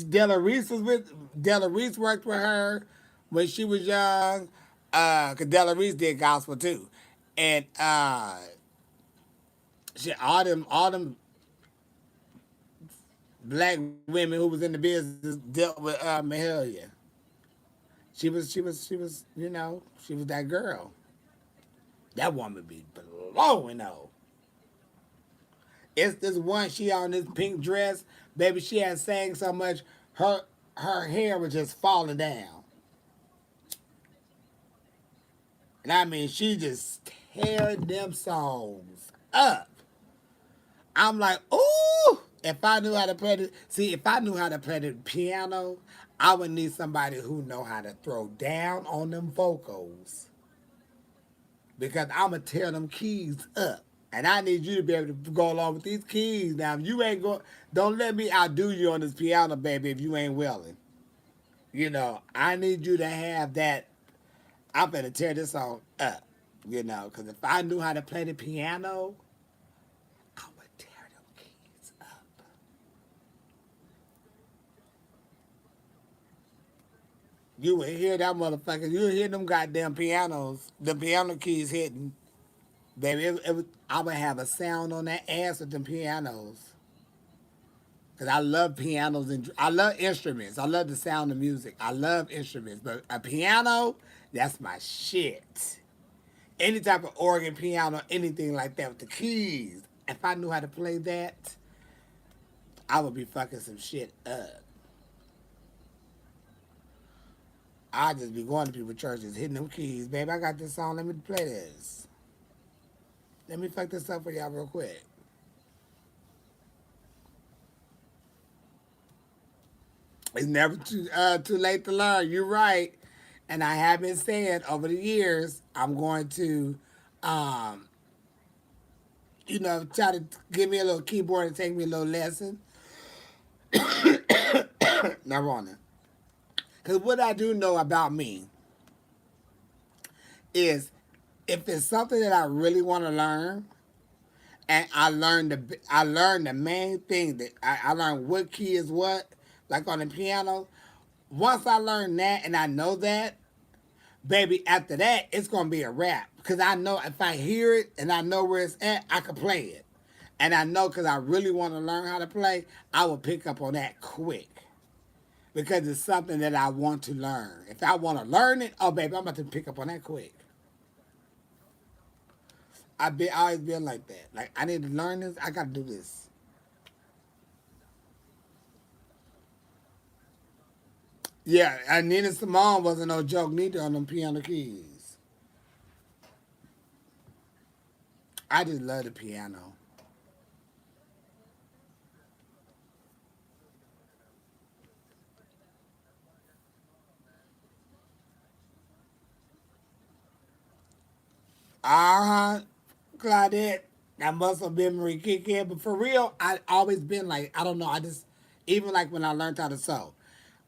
Della Reese was with Della Reese worked with her when she was young. Cause Della Reese did gospel too, and all them black women who was in the business dealt with Mahalia. She was she was that girl. That woman be blowing though. It's this one she on this pink dress, baby. She had sang so much, her hair was just falling down. And I mean, she just tearing them songs up. I'm like, ooh, if I knew how to play the, see, if I knew how to play the piano, I would need somebody who know how to throw down on them vocals because I'm gonna tear them keys up. And I need you to be able to go along with these keys. Now, if you ain't go, don't let me outdo you on this piano, baby, if you ain't willing. I need you to have that. I'm gonna tear this song up, because if I knew how to play the piano, I would tear them keys up. You would hear that motherfucker. You would hear them goddamn pianos, the piano keys hitting. Baby, I would have a sound on that ass with them pianos. Cause I love pianos and I love instruments. I love the sound of music. I love instruments, but a piano, that's my shit. Any type of organ, piano, anything like that with the keys. If I knew how to play that, I would be fucking some shit up. I'd just be going to people churches, hitting them keys. Baby, I got this song. Let me play this. Let me fuck this up for y'all real quick. It's never too late to learn. You're right. And I have been saying over the years, I'm going to, um, try to give me a little keyboard and take me a little lesson. Not wrong. Because what I do know about me is if it's something that I really want to learn, and I learned the main thing that I learned what key is what, like on the piano. Once I learn that and I know that, baby, after that it's gonna be a wrap because I know if I hear it and I know where it's at, I can play it, and I know because I really want to learn how to play, I will pick up on that quick because it's something that I want to learn. If I want to learn it, oh baby, I'm about to pick up on that quick. I always been like that. Like I need to learn this. I got to do this. Yeah, and Nina Simone wasn't no joke neither on them piano keys. I just love the piano. Uh huh, Claudette. That muscle memory kick in. But for real, I always been like, I don't know. I just, even like when I learned how to sew,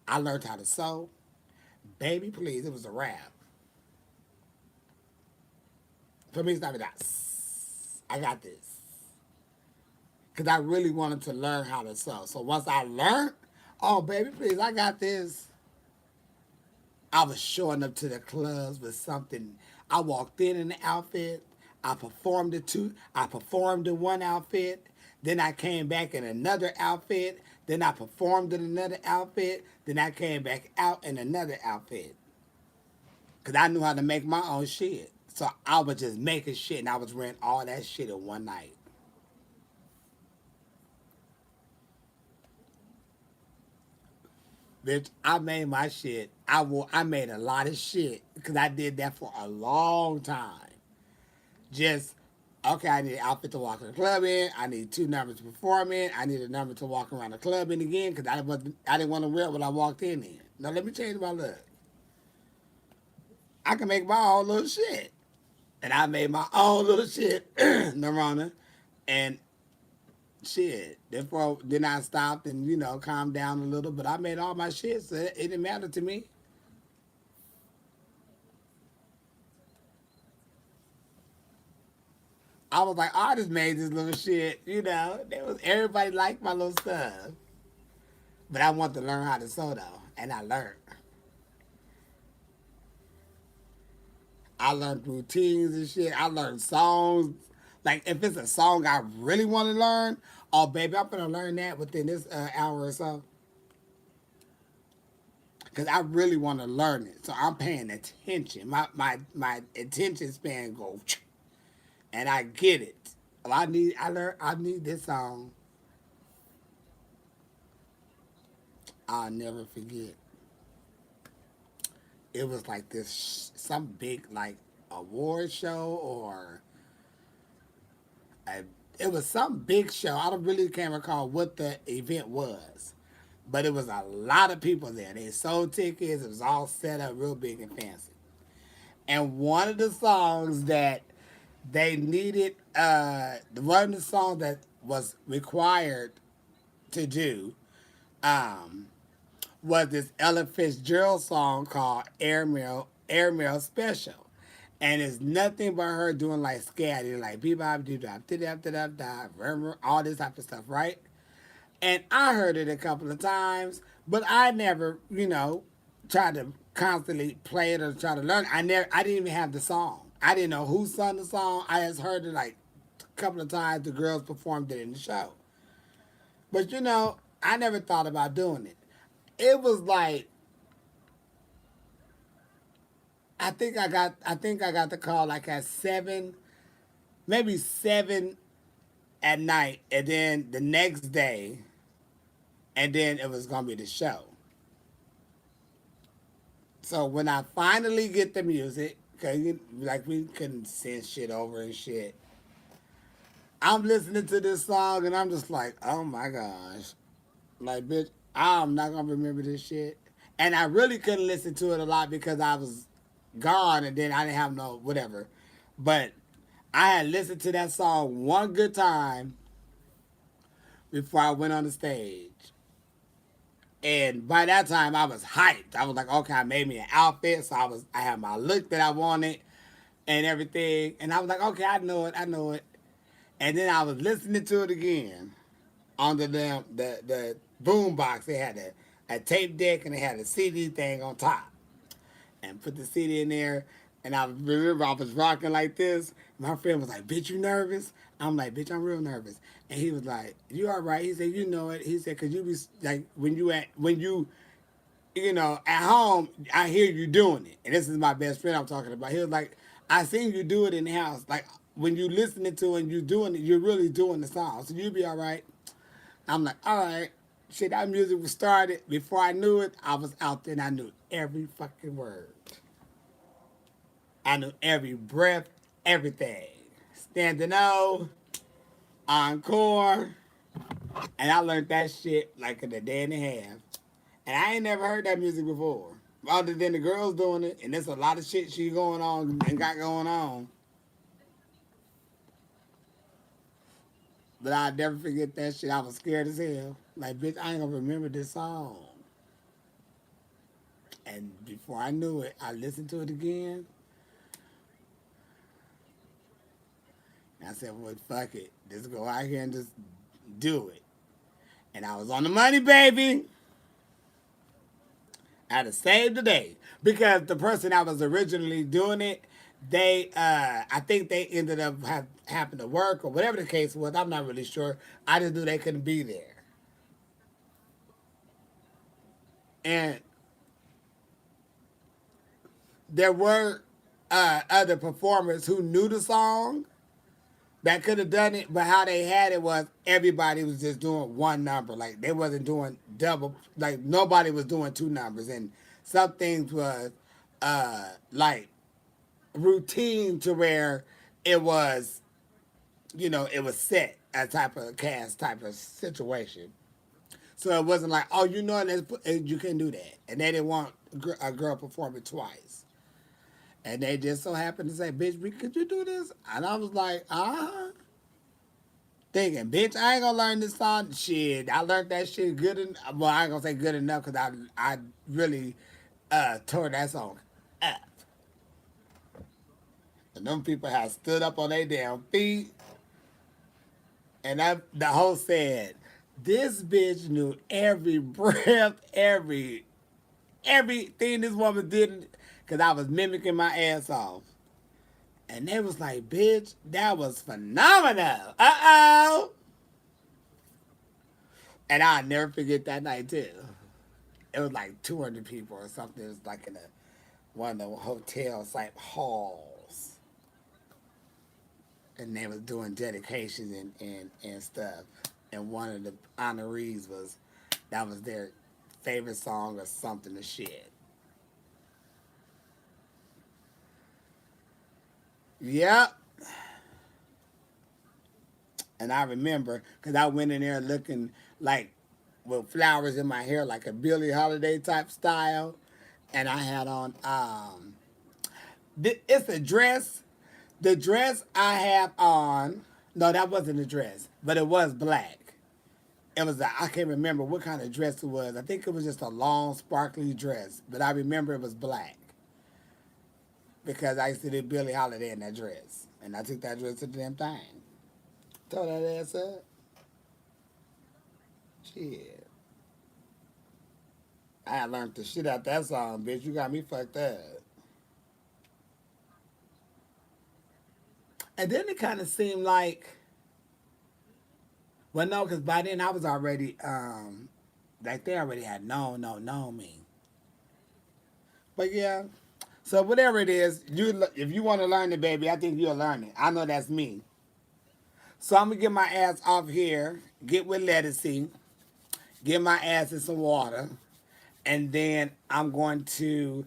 I learned how to sew. Baby, please, it was a wrap. For me, it's not that. I got this. Because I really wanted to learn how to sew. So once I learned, oh, baby, please, I got this. I was showing up to the clubs with something. I walked in the outfit. I performed the two. I performed in one outfit. Then I came back in another outfit. Then I performed in another outfit. Then I came back out in another outfit. Cause I knew how to make my own shit. So I was just making shit and I was wearing all that shit in one night. Bitch, I made my shit. I made a lot of shit because I did that for a long time. Just okay, I need an outfit to walk in the club in. I need two numbers to perform in. I need a number to walk around the club in again because I didn't want to wear it when I walked in. Now let me change my look. I can make my own little shit, and I made my own little shit, Narona, and shit. Therefore, then I stopped and calmed down a little. But I made all my shit, so it didn't matter to me. I was like, I just made this little shit. There was everybody liked my little stuff. But I want to learn how to sew though, and I learned. I learned routines and shit. I learned songs. Like if it's a song I really want to learn, oh baby, I'm gonna learn that within this hour or so. Cause I really want to learn it, so I'm paying attention. My attention span goes, and I get it. Oh, I need this song. I'll never forget. It was like this some big like award show or a, it was some big show. I don't really can't recall what the event was, but it was a lot of people there. They sold tickets. It was all set up real big and fancy. And one of the songs that they needed, one of the songs that was required to do, um, was this Ella Fitzgerald song called Airmail Special. And it's nothing but her doing like scatty, like bebop, doo-dop, dip dip dop, all this type of stuff, right? And I heard it a couple of times, but I never, tried to constantly play it or try to learn it. I didn't even have the song. I didn't know who sung the song. I just heard it like a couple of times the girls performed it in the show. But I never thought about doing it. It was like I think I got the call like at 7, maybe 7 at night, and then the next day, and then it was gonna be the show. So when I finally get the music, cause like we couldn't send shit over and shit, I'm listening to this song and I'm just like, oh my gosh, like bitch, I'm not gonna remember this shit. And I really couldn't listen to it a lot because I was gone and then I didn't have no whatever. But I had listened to that song one good time before I went on the stage. And by that time I was hyped. I was like, okay, I made me an outfit, so I had my look that I wanted and everything. And I was like, okay, I know it. And then I was listening to it again on the boom box. They had a tape deck and they had a CD thing on top. And put the CD in there. And I remember I was rocking like this. My friend was like, bitch, you nervous? I'm like, bitch, I'm real nervous. And he was like, you all right? He said, you know it. He said, cause you be like when you at home, I hear you doing it. And this is my best friend I'm talking about. He was like, I seen you do it in the house. Like when you listening to it and you doing it, you're really doing the song. So you be all right. I'm like, all right. Shit, that music was started. Before I knew it, I was out there and I knew every fucking word. I knew every breath, everything. Standing O, encore. And I learned that shit like in a day and a half. And I ain't never heard that music before. Other than the girls doing it. And there's a lot of shit she going on and got going on. But I'll never forget that shit. I was scared as hell. Like, bitch, I ain't gonna remember this song. And before I knew it, I listened to it again. And I said, well, fuck it. Just go out here and just do it. And I was on the money, baby. I had to save the day. Because the person that was originally doing it, I think they ended up having to work or whatever the case was. I'm not really sure. I just knew they couldn't be there. And there were other performers who knew the song that could have done it, but how they had it was everybody was just doing one number. Like they wasn't doing double. Like nobody was doing two numbers, and some things was like routine to where it was, it was set a type of cast type of situation. So it wasn't like, oh, you can do that, and they didn't want a girl performing twice. And they just so happened to say, bitch, could you do this? And I was like, uh-huh. Thinking, bitch, I ain't gonna learn this song. Shit, I learned that shit good enough. Well, I ain't gonna say good enough because I really tore that song up. And them people had stood up on their damn feet. And the host said, this bitch knew every breath, everything this woman did because I was mimicking my ass off. And they was like, bitch, that was phenomenal. Uh-oh. And I'll never forget that night, too. It was like 200 people or something. It was like in one of the hotels, like halls. And they was doing dedications and stuff. And one of the honorees that was their favorite song or something to shit. Yep. And I remember, because I went in there looking like with flowers in my hair, like a Billie Holiday type style. And I had on, it's a dress. The dress I have on, no, that wasn't a dress, but it was black. I can't remember what kind of dress it was. I think it was just a long, sparkly dress, but I remember it was black. Because I used to do Billie Holiday in that dress. And I took that dress to the damn thing. Throw that ass up. Shit. I learned the shit out that song, bitch. You got me fucked up. And then it kind of seemed well, no, because by then I was already, like they already had known me. But yeah, so whatever it is, if you want to learn it, baby, I think you'll learn it. I know that's me. So I'm gonna get my ass off here, get with lettucey, get my ass in some water, and then I'm going to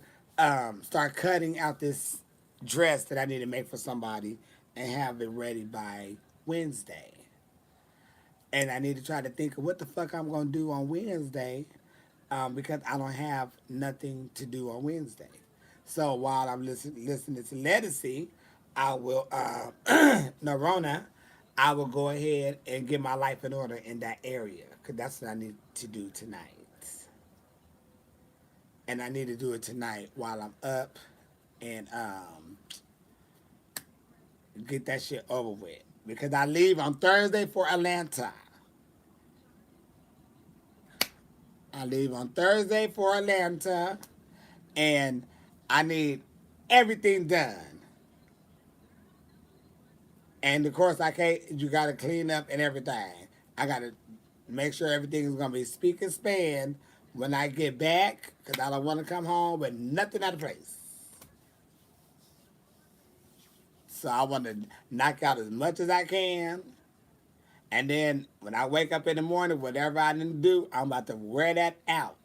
start cutting out this dress that I need to make for somebody and have it ready by Wednesday. And I need to try to think of what the fuck I'm gonna do on Wednesday, because I don't have nothing to do on Wednesday. So while I'm listening to Lettucey, I will Narona, I will go ahead and get my life in order in that area because that's what I need to do tonight. And I need to do it tonight while I'm up and get that shit over with because I leave on Thursday for Atlanta. I leave on Thursday for Atlanta, and I need everything done. And of course, I can't. You got to clean up and everything. I got to make sure everything is gonna be speak and span when I get back, because I don't want to come home with nothing out of place. So I want to knock out as much as I can. And then when I wake up in the morning, whatever I need to do, I'm about to wear that out.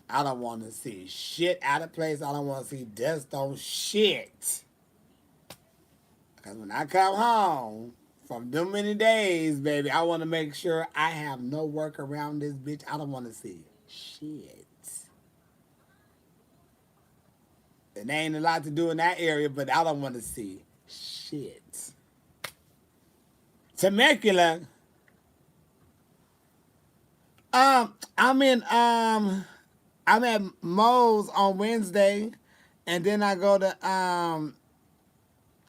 I don't want to see shit out of place. I don't want to see dust on shit. Because when I come home from them many days, baby, I want to make sure I have no work around this bitch. I don't want to see shit. And there ain't a lot to do in that area, but I don't want to see shit. Temecula. I'm in I'm at Moe's on Wednesday, and then I go to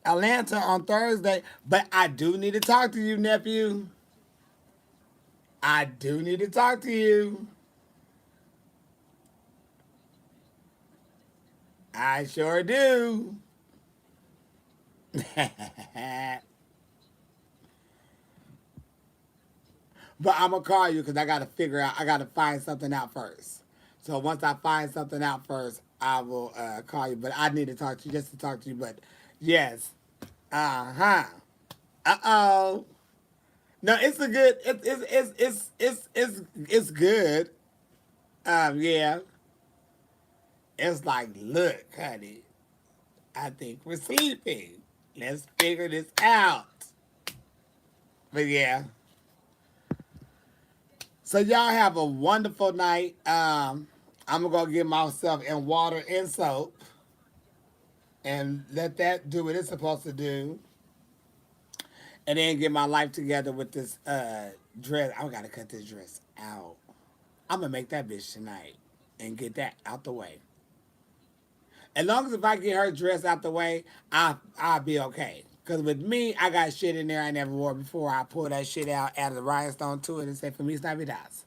Atlanta on Thursday. But I do need to talk to you, nephew. I do need to talk to you. I sure do. But I'm gonna call you because I gotta figure out. I gotta find something out first. So once I find something out first, I will call you. But I need to talk to you just to talk to you. But yes, uh-huh. Uh-oh. No, it's a good. It's good. Yeah. It's like, look, honey. I think we're sleeping. Let's figure this out. But yeah. So y'all have a wonderful night. I'm gonna go get myself in water and soap and let that do what it's supposed to do, and then get my life together with this dress. I gotta cut this dress out. I'm gonna make that bitch tonight and get that out the way. As long as if I get her dress out the way, I'll be okay. Cause with me, I got shit in there I never wore before. I pull that shit out, add the rhinestone to it, and say, "For me, it's not vidas."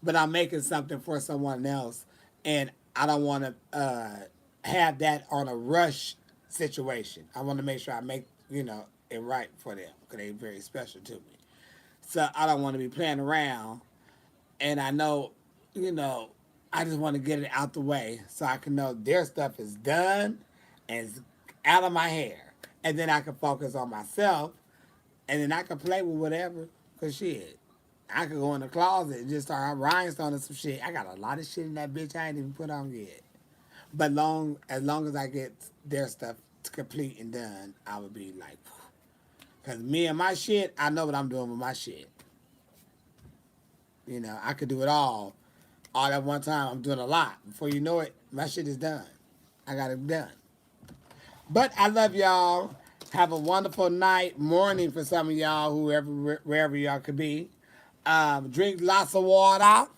But I'm making something for someone else, and I don't want to have that on a rush situation. I want to make sure I make it right for them because they're very special to me. So I don't want to be playing around, and I know, you know, I just want to get it out the way so I can know their stuff is done and it's out of my hair, and then I can focus on myself, and then I can play with whatever. Cause shit, I could go in the closet and just start rhinestoning some shit. I got a lot of shit in that bitch I ain't even put on yet. But as long as I get their stuff complete and done, I would be like, cause me and my shit, I know what I'm doing with my shit. I could do it all at one time. I'm doing a lot. Before you know it, my shit is done. I got it done. But I love y'all. Have a wonderful night, morning for some of y'all, wherever y'all could be. Drink lots of water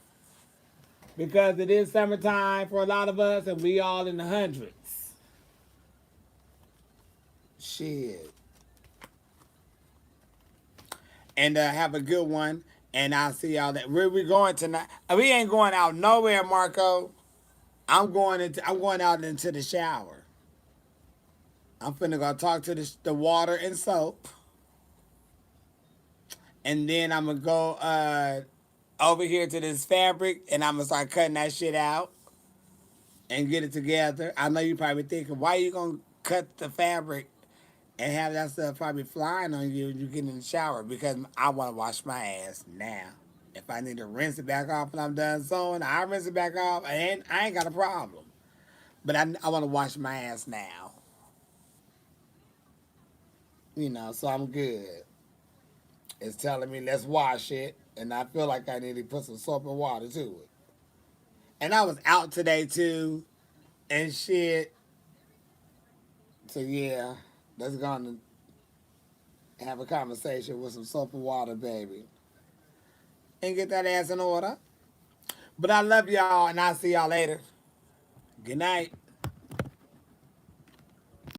because it is summertime for a lot of us, and we all in the hundreds. Shit. And have a good one. And I'll see y'all. Where we going tonight? We ain't going out nowhere, Marco. I'm going out into the shower. I'm finna go talk to the water and soap, and then I'm gonna go over here to this fabric, and I'm gonna start cutting that shit out and get it together. I know you probably thinking, why you gonna cut the fabric and have that stuff probably flying on you when you get in the shower? Because I want to wash my ass now. If I need to rinse it back off when I'm done sewing, I rinse it back off, and I ain't got a problem. But I want to wash my ass now. So I'm good. It's telling me let's wash it, and I feel like I need to put some soap and water to it. And I was out today too, and shit. So yeah, let's go on and have a conversation with some soap and water, baby, and get that ass in order. But I love y'all, and I'll see y'all later. Good night.